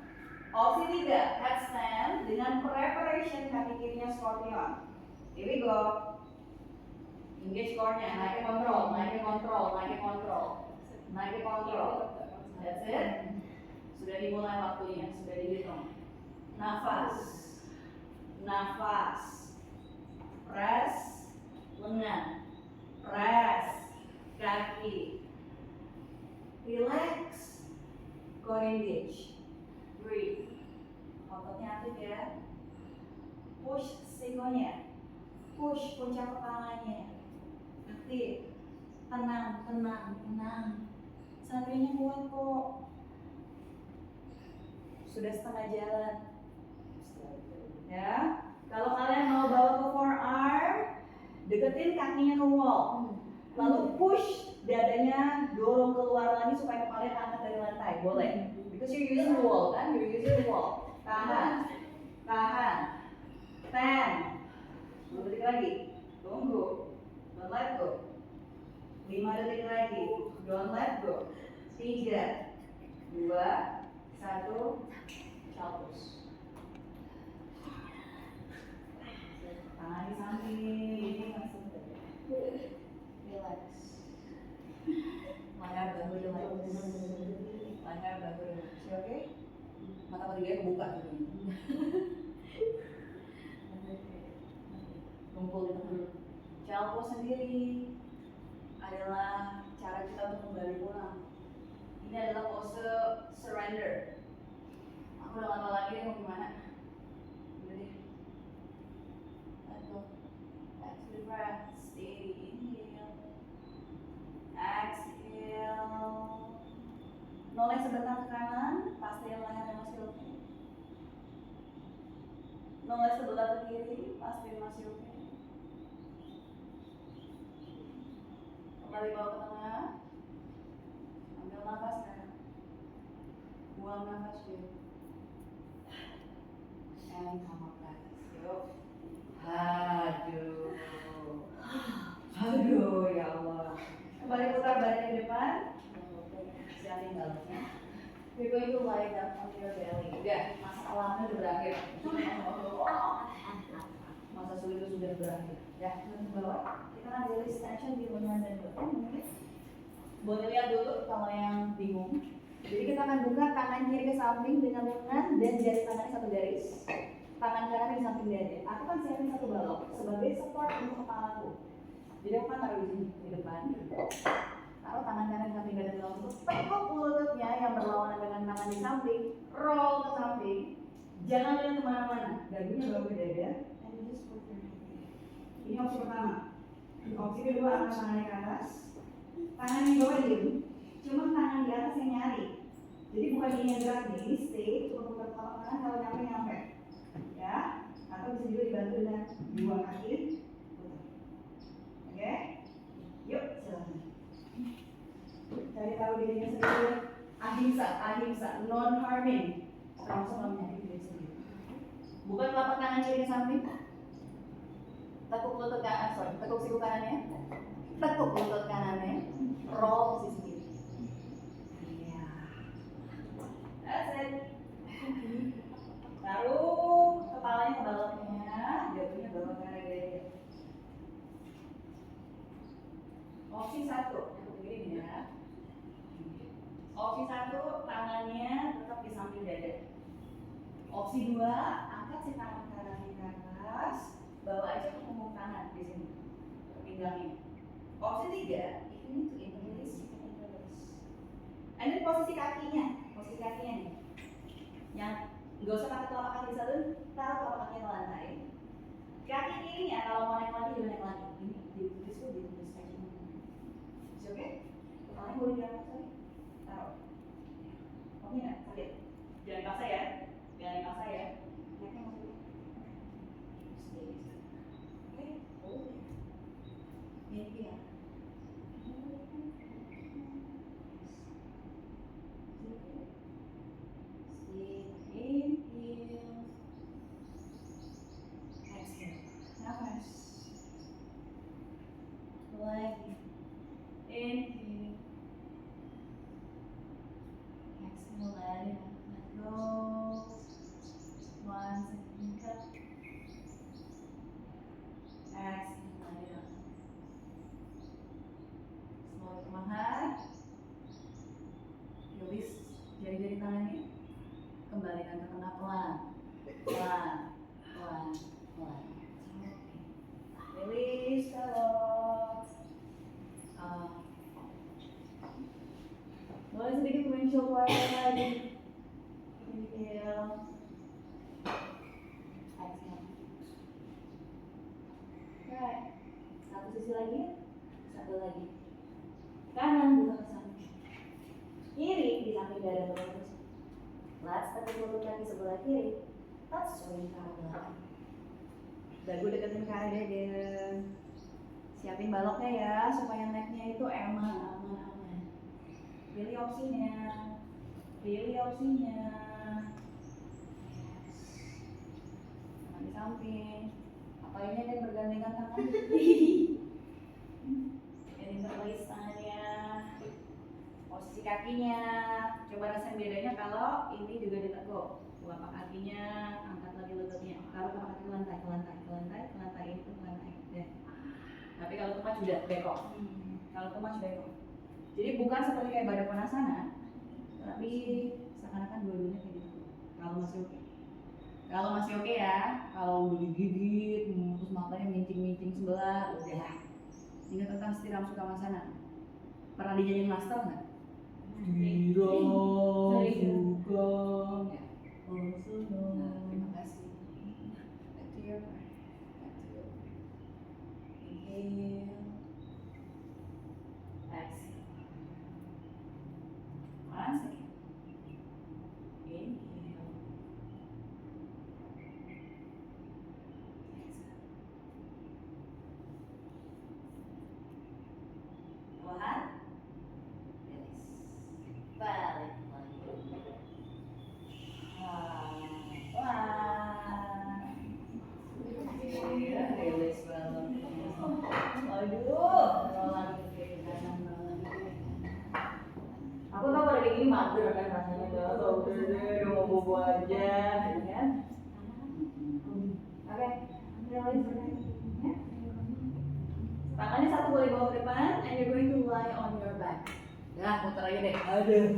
Opsi 3, headstand dengan preparation kaki kirinya scorpion. Here we go. Engage core-nya, naikin kontrol. That's it. Sudah dimulai waktunya, sudah dihitung. Nafas. Press lengan. Press kaki. Relax. Core engage. Breathe. Ototnya aktif ya. Push sikonya. Push puncak kepalanya. Aktif. Tenang. Satrianya kuat kok. Sudah setengah jalan. Ya. Kalau kalian mau bawa ke forearm, deketin kakinya ke wall. Lalu push dadanya, dorong keluar lagi supaya kepalanya angkat dari lantai. Boleh. Because you're using the wall kan, you're using the wall. Tahan, tahan, 10. 2 detik lagi, tunggu, don't let go. 5 detik lagi, don't let go. 3, 2, 1, hapus. Tangan di samping, langsung relax. Leher bahu relax. Leher bahu relax. Oke? Mata ketiga kebuka gitu. Kumpul di tengah. Child pose sendiri adalah cara kita untuk kembali pulang. Ini adalah pose surrender. Aku udah lama lagi mau gimana? Udah deh. Let go. Back to the breath. Steady. Inhale. Exhale. Noleh sebentar ke kanan. Pastiin lehernya masih oke. Noleh sebelah ke kiri. Pastiin masih oke. Kembali bawa ke tengah. Ambil nafas kan. Buang nafas dulu. And come up back. Yuk. Aduh. Aduh, ya Allah. Kembali putar badan ke depan. Siapin baloknya. You're going to lie down on your belly. Udah, masa alamnya udah berakhir. Masa sulit itu sudah berakhir. Ya, ke bawah. Kita akan release tension di lengan dan belakang. Boleh lihat dulu kalau yang bingung. Jadi kita akan buka tangan kiri ke samping dengan lengan dan jari tangannya satu garis. Tangan kanan di samping dada. Aku kan siapin satu balok sebagai support untuk kepalaku. Jadi aku kan taruh di sini di depan. Taruh tangan kanan di samping dada belakang untuk tekuk lututnya yang berlawanan dengan tangan di samping. Roll ke samping. Jangan lihat kemana-mana. Dagunya bawa ke dada. And you just put your hand. Ini opsi pertama. Opsi kedua angkat tangannya ke atas. Tangan di bawah diem. Cuma tangan di atas yang nyari. Jadi bukan ini yang gerak nih, ini stay, cuma putar kepala kanan kalau nyampe. Ya, atau bisa juga dibantu dengan dua kaki putar. Oke? Yuk, silakan. Cari tahu dirinya sendiri. Ahimsa, non harming. Sama-sama menyakiti diri sendiri. Buka telapak tangan kiri ke samping. Tekuk lutut kanan, tekuk siku kanannya. Tekuk lutut kanannya. Roll sisi kiri. That's it. Taruh kepalanya ke baloknya, jatuhnya bawah ke arah dada. Opsi 1, aku begini ya. Opsi 1, tangannya tetap di samping dada. Opsi 2, angkat si tangan kanannya ke atas, bawa aja ke punggung kanan di sini, ke pinggangnya. Opsi 3, if you need to interlace, you can interlace. And then posisi kakinya nih, yang nggak usah pakai telapak kaki satu, taruh telapak kaki ke lantai. Kaki kirinya kalau mau naik lagi juga naik lagi. Ini ditulis tuh ditulis kayak gini. Oke? Kepalanya boleh diangkat lagi. Taruh. Oke nggak? Sakit? Jangan dipaksa ya. Naiknya masuk. Stay. Oke? Boleh. Ini ya. Jari-jari tangannya kembalikan ke tengah pelan. Release kalau mulai sedikit windshield wiper lagi. Inhale. Exhale. Right. Satu sisi lagi, satu lagi. Kanan buka ke samping. Kiri di samping dada terus. Let's tekuk lutut kaki sebelah kiri. Touch swing ke arah belakang. Dagu deketin ke arah dada. Siapin baloknya ya supaya necknya itu aman. Pilih opsinya. Pilih opsinya. Tangan di samping. Apa ini ada yang bergandengan tangan? Ini berlais tangannya. Posisi kakinya. Coba rasain bedanya kalau ini juga ditekuk. Telapak kakinya, angkat lagi lututnya. Taruh telapak kaki ke lantai, ke lantai, ke lantai, ke lantai, ini ke lantai. Deh. Tapi kalau tuh sudah bengkok. Kalau tuh bengkok. Jadi bukan seperti kayak badan Konasana, tapi seakan-akan dua-duanya kayak gitu. Kalau masih oke. Kalau masih oke ya, kalau udah digigit, terus matanya mincing-mincing sebelah, udah. Ini tentang Stiram Sukamasana. Pernah dijadiin master nggak? Stiram Sukamasana. Nah, terima kasih. Back to your part. Back to your part. Inhale. Exhale. Once again. Inhale. Exhale. Perlahan. Release. Balik lagi. Release banget. Aduh, rolan ke kiri kanan banget. Aku tau kalau kayak gini mager kan rasanya udah mau bobo aja, gitu kan? Oke, release ya. Tangannya satu boleh bawa ke depan, and you're going to lie on your back. Ya, muter aja deh. Aduh,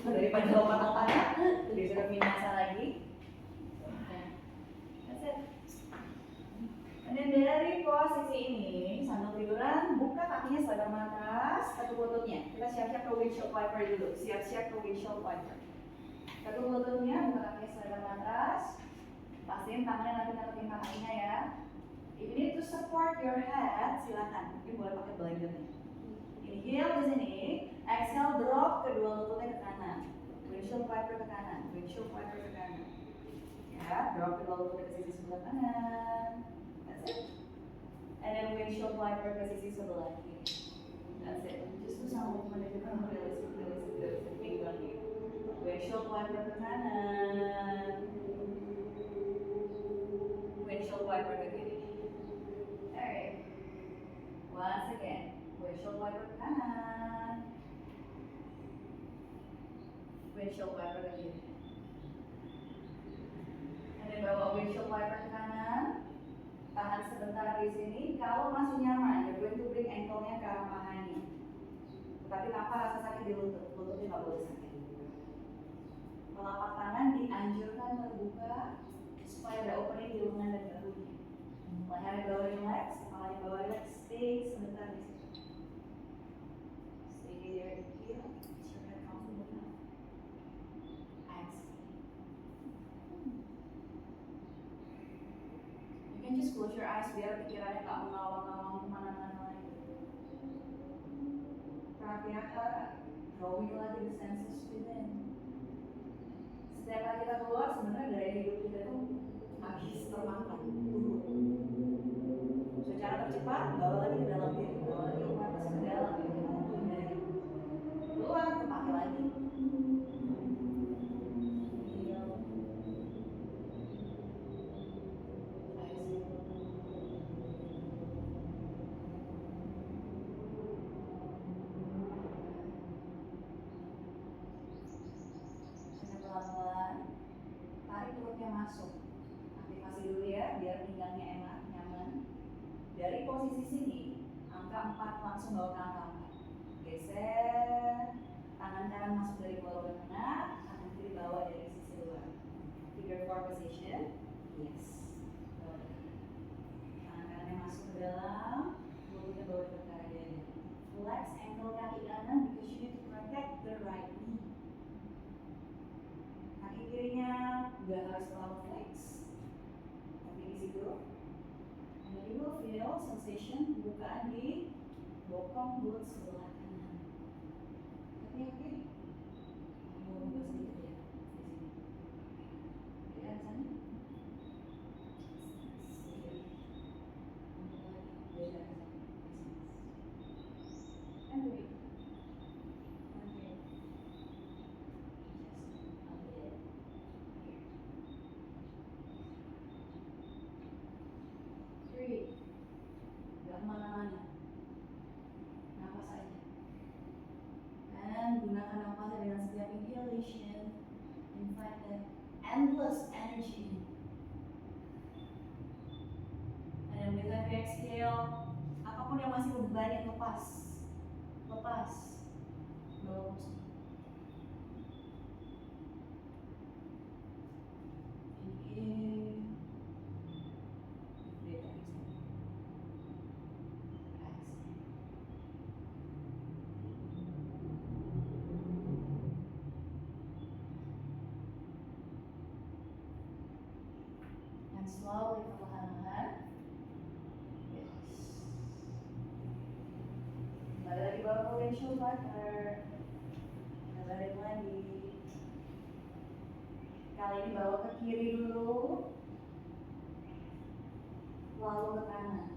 daripada lompat-lompatnya, disuruh minasa lagi. That's it. Dan dari posisi ini, sambil tiduran, buka kakinya selebar matras, ketuk lututnya. Kita siap-siap ke windshield wiper dulu. Siap-siap ke windshield wiper. Ketuk lututnya, buka kakinya selebar matras. Pastiin tangannya nanti ngeketin kakinya ya. If you need to support your head, silakan. Mungkin boleh pakai blanket. Inhale di sini, exhale drop kedua lututnya ke kanan. Windshield wiper ke kanan, windshield wiper ke kanan. Ya, drop kedua lututnya ke sisi sebelah kanan. That's it. And then windshield wiper ke sisi sebelah kiri. That's it. Just do some movement if you can release it. Big one here. Windshield wiper ke kanan. Windshield wiper ke kiri. Alright. Once again. Windshield wiper ke kanan. Windshield wiper ke kiri. And then bawa windshield wiper ke kanan. Tahan sebentar di sini. Kalau masih nyaman, you're going to bring ankle-nya ke arah pahanya. Tetapi tanpa rasa sakit di lutut. Lututnya nggak boleh sakit. Telapak tangan dianjurkan terbuka supaya ada opening di lengan dan bahunya. Lehernya bawah relax, kepalanya bawah relax. Stay sebentar di situ. Stay there. Here. Your head comfortable now. Exhale. You can just close your eyes biar pikirannya nggak mengawang-awang kemana-mana lagi. Pratyahara, drawing lagi the senses within. Setiap kali kita keluar, sebenarnya daya hidup kita tuh habis termakan, turun. Secara tercepat, bawa lagi ke dalam diri, bawa lagi awareness ke dalam diri, hindari. Keluar, kepake lagi. Inhale. Exhale. Pelan-pelan, tarik perutnya masuk. Aktivasi dulu ya, biar pinggangnya enak, nyaman. Dari posisi sini, angka 4 langsung bawa ke angka 4. Geser, tangan kanan masuk dari bawah ke tengah, tangan kiri bawa dari sisi luar. Figure 4 position, yes. Bawa ke tengah. Tangan kanannya masuk ke dalam, lututnya bawa ke arah dada. Flex ankle kaki kanan because you need to protect the right knee. Kaki kirinya nggak harus terlalu flex, tapi di situ. And you will feel sensation bukaan di bokong mulut sebelah kanan. Tapi oke. Mau buka sedikit ya di sini. Ya di sana. Sedikit. Untuk lagi beda di sana. And wait. Okay. Just deep inhalation. Invite that endless energy. And then with every exhale, apapun yang masih membebani lepas. Lepas. Bawa musik. Inhale. Breathe out. And slowly perlahan-lahan. Yes. Kembali lagi bawa ke windshield wiper. Balik lagi. Kali ini bawa ke kiri dulu. Lalu ke kanan.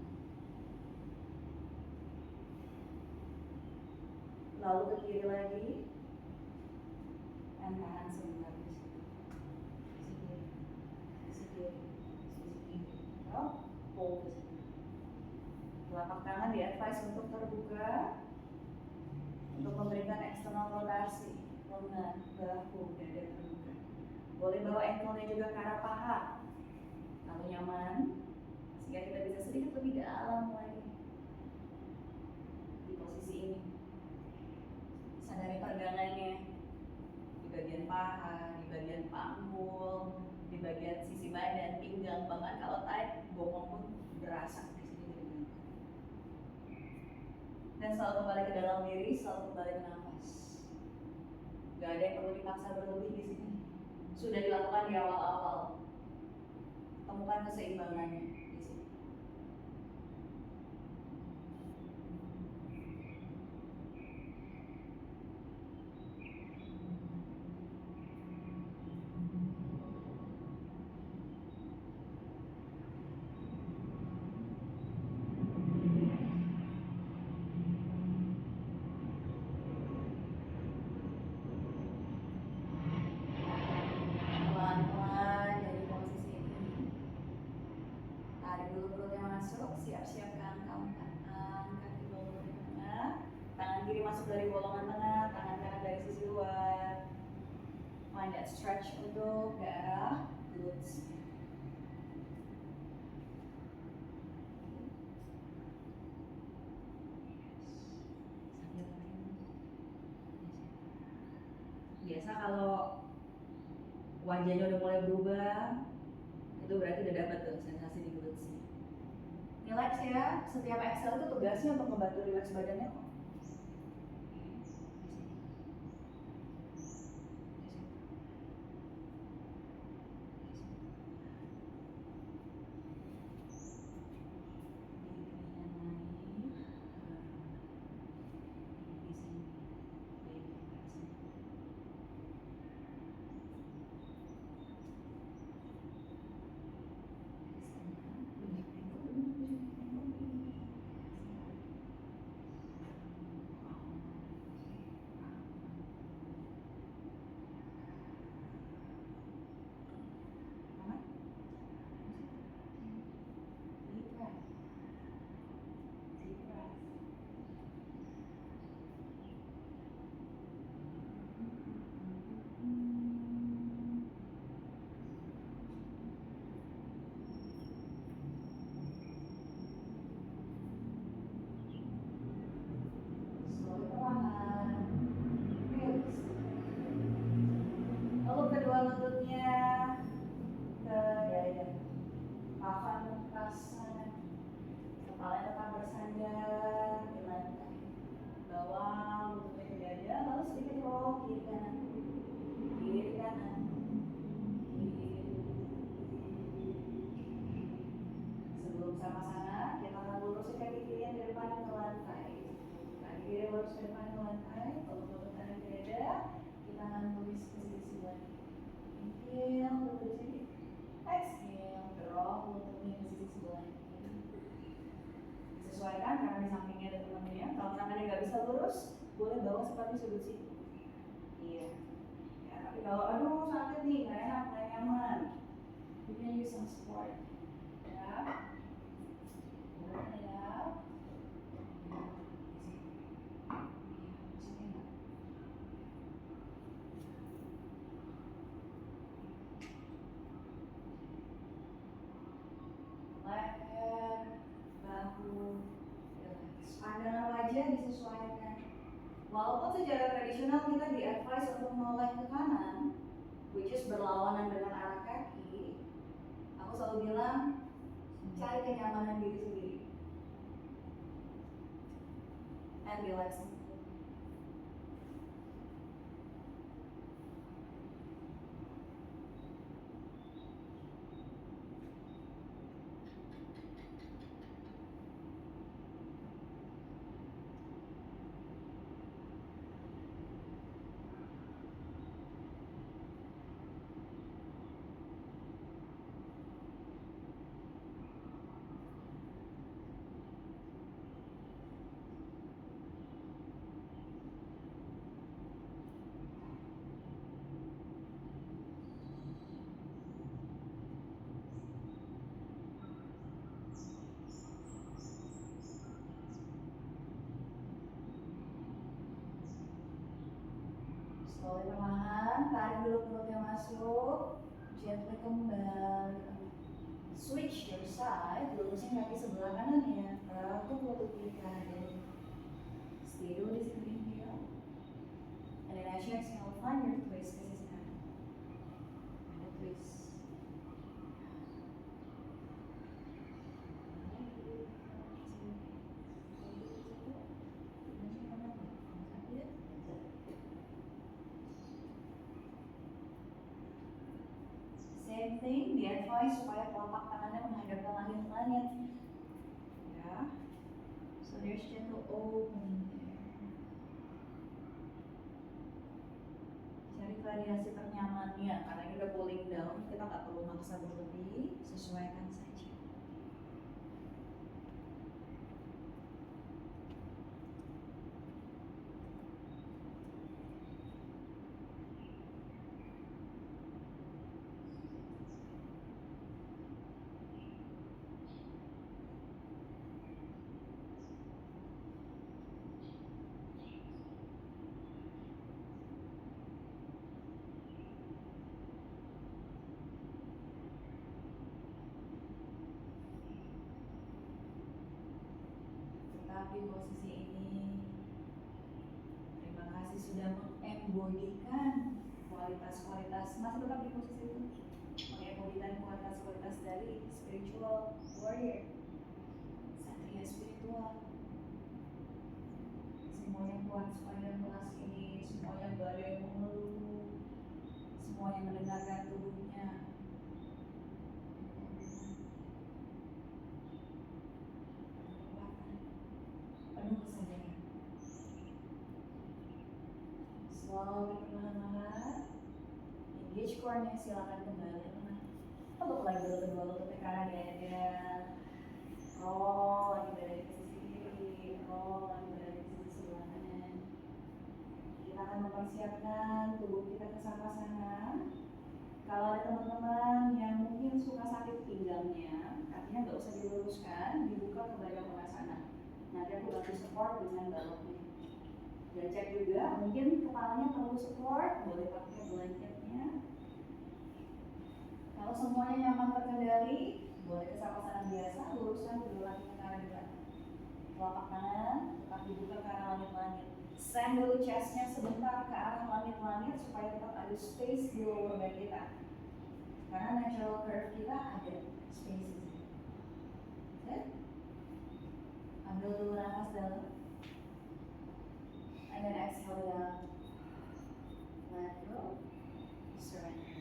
Lalu ke kiri lagi. Dan tahan sebentar di situ. Sisi kiri. Sisi kiri. Sisi kiri. Oh, hold di situ. Telapak tangan di advise untuk terbuka. Untuk memberikan eksternal rotasi. Lengan, bahu, dada terbuka. Boleh bawa ankle-nya juga ke arah paha. Kalau nyaman. Sehingga kita bisa sedikit lebih dalam lagi. Di posisi ini. Sadari pergangannya. Di bagian paha, di bagian panggul, di bagian sisi badan, pinggang, bahkan kalau tight, bokong pun berasa di sini. Dan selalu kembali ke dalam diri, selalu kembali ke nafas. Gak ada yang perlu dipaksa berlebih di sini. Sudah dilakukan di awal-awal. Temukan keseimbangannya di sini. Pelan-pelan dari posisi ini. Tarik dulu perutnya masuk, siap-siapkan kamu kaki bolongan tengah. Tangan kiri masuk dari bolongan tengah, tangan kanan dari sisi luar. Find that stretch untuk ke arah glutes. Biasa kalau wajahnya udah mulai berubah, itu berarti udah dapat tuh sensasi di glutes. Relax ya, setiap exhale itu tugasnya untuk membantu relax badannya kok. Lalu kedua lututnya ke dada, paha lepas sana, kepala tetap bersandar di lantai. Bawa lututnya ke dada, lalu sedikit roll kiri kanan, kiri kanan, Sebelum sama sana, kita akan lurusin kaki kiri yang dari depan ke lantai. Kaki kiri lurus dari depan ke lantai, lalu lutut kanan ke dada. Kita akan tulis ke sisi lagi. Inhale, lutut di sini. Exhale, drop lututnya ke sisi sebelah kiri. Disesuaikan karena di sampingnya ada temannya. Kalau tangannya nggak bisa lurus, boleh bawa seperti sudut sini. Iya. Ya, tapi kalau aduh sakit nih, nggak enak, nggak nyaman, you can use some support. Ya. Ya. secara tradisional kita di advise untuk melek ke kanan, which is berlawanan dengan arah kaki, aku selalu bilang cari kenyamanan diri sendiri and relax. Slowly perlahan, tarik dulu perutnya masuk, gently kembali. Switch your side, lurusin kaki sebelah kanannya, untuk lutut kiri kanan. Stay dulu di sini inhale. And then as you exhale, find your twist ke sisi kanan. Ada twist. Same thing, di advice supaya telapak tangannya menghadap ke langit-langit. Ya. So there's gentle opening there. Cari variasi ternyamannya, karena ini udah pulling down, kita nggak perlu maksa berlebih, sesuaikan saja. Tetap di posisi ini. Terima kasih sudah mengembodikan kualitas-kualitas, masih tetap di posisi itu, mengembodikan kualitas-kualitas dari spiritual warrior, satria spiritual. Semuanya kuat sepanjang kelas ini, semuanya gak ada yang mengeluh, semuanya mendengarkan tubuhnya. Penuh kesadaran. Slowly perlahan-lahan engage core-nya, silakan kembali teman. Peluk lagi dulu kedua lutut ke kanan ya. Roll lagi dari sisi kiri, roll lagi dari sisi sebelah kanan. Kita akan mempersiapkan tubuh kita ke savasana. Kalau ada teman-teman yang mungkin suka sakit pinggangnya, kakinya nggak usah diluruskan, dibuka ke badan tengah sana. Nanti aku bantu support dengan baloknya. Dan cek juga, mungkin kepalanya perlu support, boleh pakai blanketnya. Kalau semuanya nyaman terkendali, boleh ke savasana biasa, luruskan kedua kaki ke kanan juga. Telapak kanan tetap dibuka ke arah langit-langit. Send dulu chestnya sebentar ke arah langit-langit supaya tetap ada space di lower back kita. Karena natural curve kita ada space di sini. Oke? Ambil dulu nafas dalam. And then exhale down. Let go. Surrender.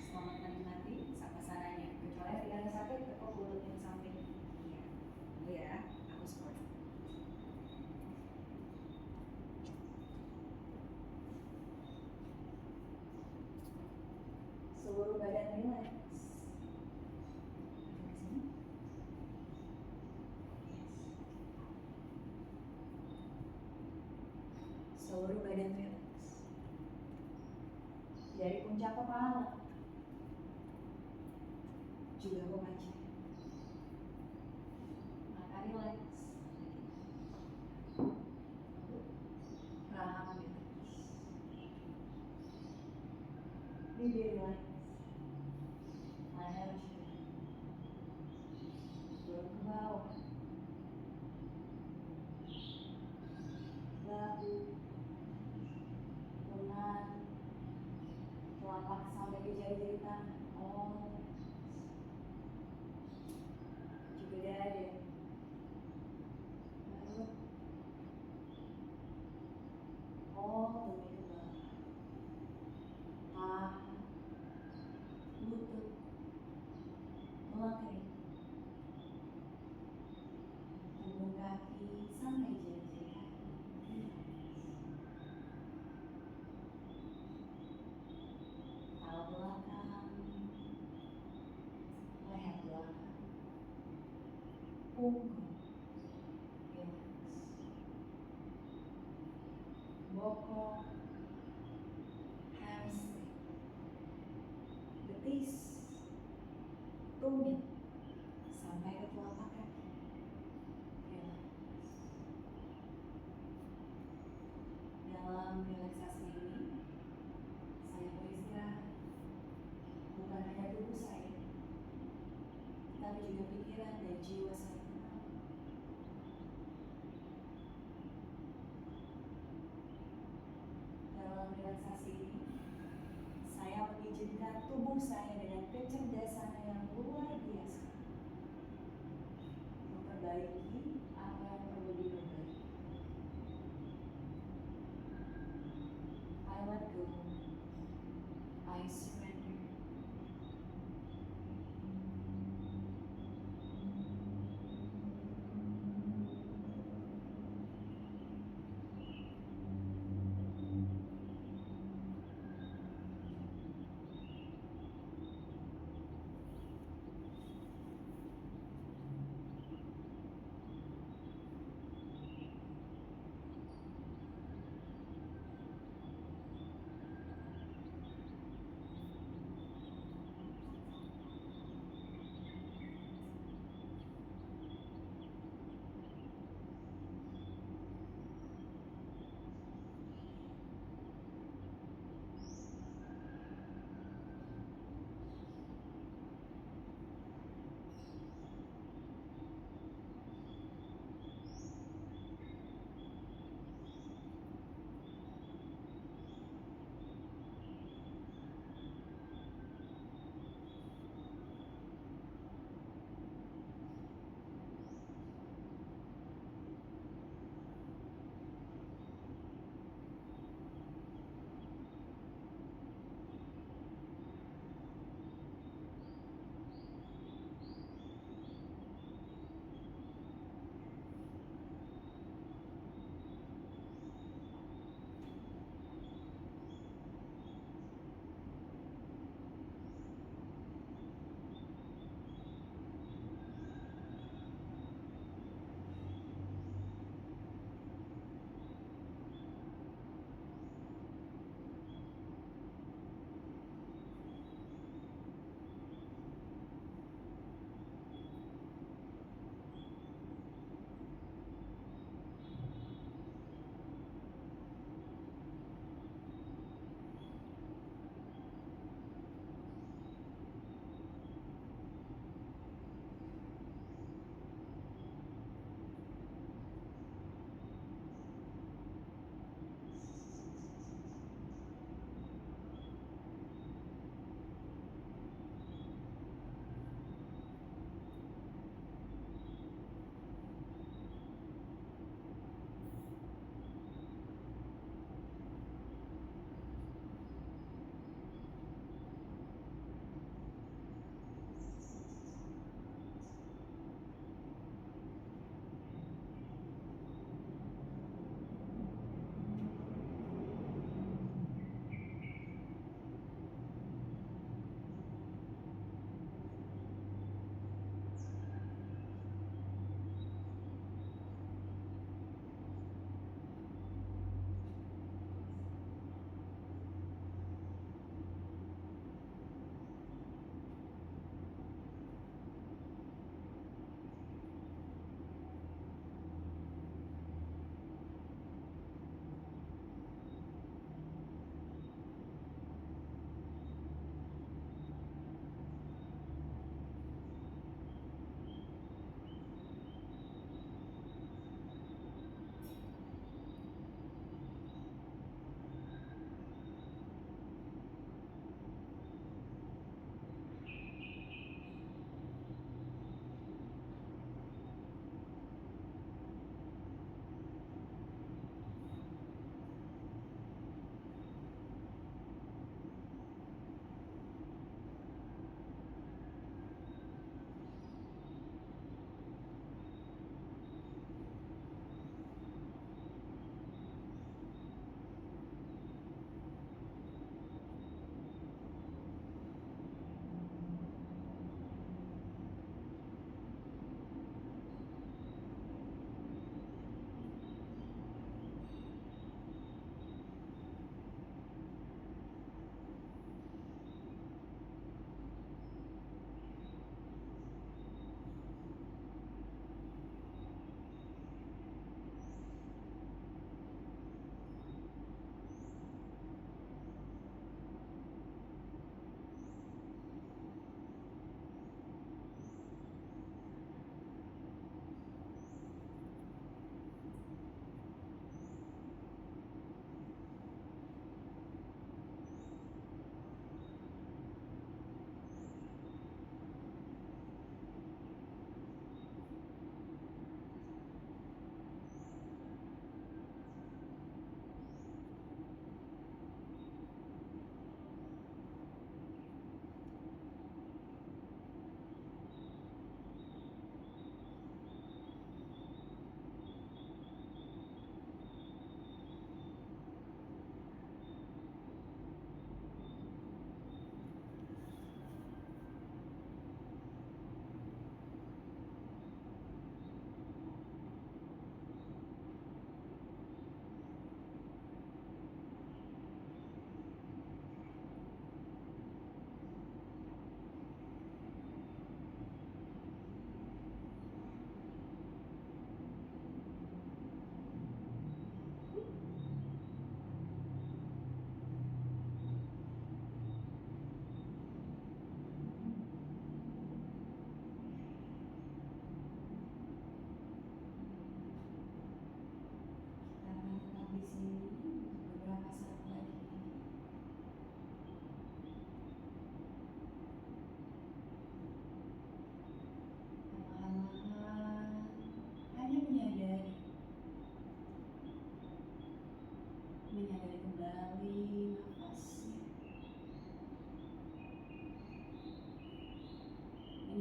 Selamat menikmati sapasananya. Kecuali tidak ada sakit, tekuk lututnya ke samping. Iya. Iya, aku support. Seluruh badan relax. Seluruh badan relax. Dari puncak kepala juga wajah. Mata relax. Rahang relax. Bibir relax. Leher juga. Turun ke bawah. Bahu. pakai jari-jari tangan. Oh, juga dada. Lalu, oh, tumit ke belakang. Paha, lutut, tulang kering, punggung kaki sampai jari-jari kaki. Kepala belakang, leher belakang, punggung, relax, bokong, hamstring, betis, tumit, sampai ke telapak kaki. Relax. Dalam relaksasi ini, saya beristirahat. Bukan hanya tubuh saya, tapi juga pikiran dan jiwa saya. Dalam relaksasi ini, saya mengizinkan tubuh saya dengan kecerdasan yang luar biasa memperbaiki apa yang perlu diperbaiki. I let go. I surrender.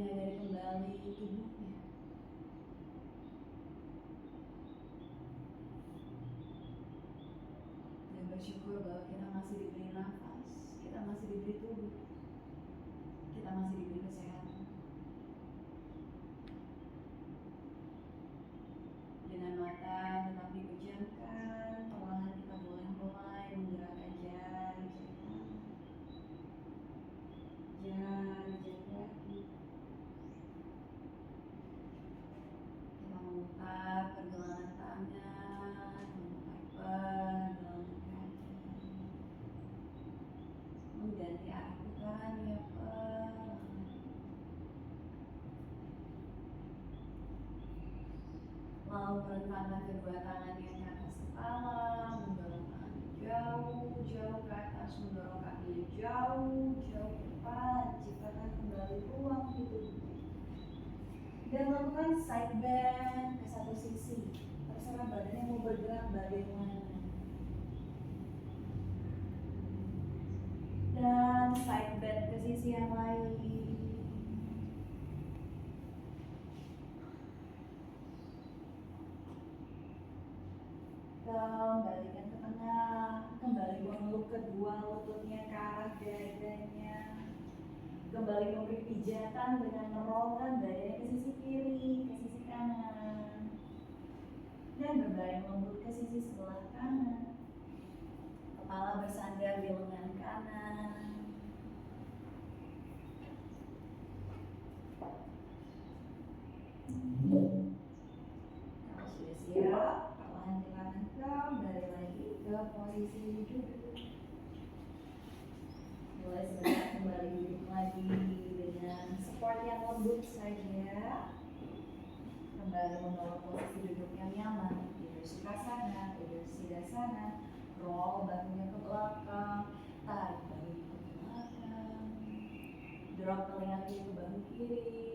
menyadari kembali tubuhnya. Dan bersyukur bahwa kita masih diberi nafas, kita masih diberi tubuh, kita masih diberi kesehatan. Dengan mata tetap dipejamkan, perlahan kita boleh mulai menggerakkan jari-jari tangan, jari-jari kaki. Kita memutar pergelangan tangan, memutar pergelangan kaki, mengganti arah putarannya perlahan. Lalu merentangkan kedua tangannya ke atas kepala, mendorong tangan jauh-jauh ke atas, mendorong kaki jauh-jauh ke depan, ciptakan kembali ruang di tubuhnya. Dan lakukan side bend ke satu sisi, terserah badannya mau bergerak bagaimana. Dan side bend ke sisi yang lain. Kembalikan ke tengah, kembali mengeluk kedua lututnya ke arah dadanya. Kembali memberi pijatan dengan merolkan badannya ke sisi kiri, ke sisi kanan. Dan berbaring lembut ke sisi sebelah kanan. Kepala bersandar di lengan kanan. Kalau sudah siap, perlahan silakan kembali lagi ke posisi duduk. Mulai sebentar kembali duduk lagi dengan support yang lembut saja. Kembali membawa posisi duduk yang nyaman. Tidur sukhasana, tidur siddhasana. Roll bahunya ke belakang, tarik bahu ke belakang. Drop telinga kiri ke bahu kiri.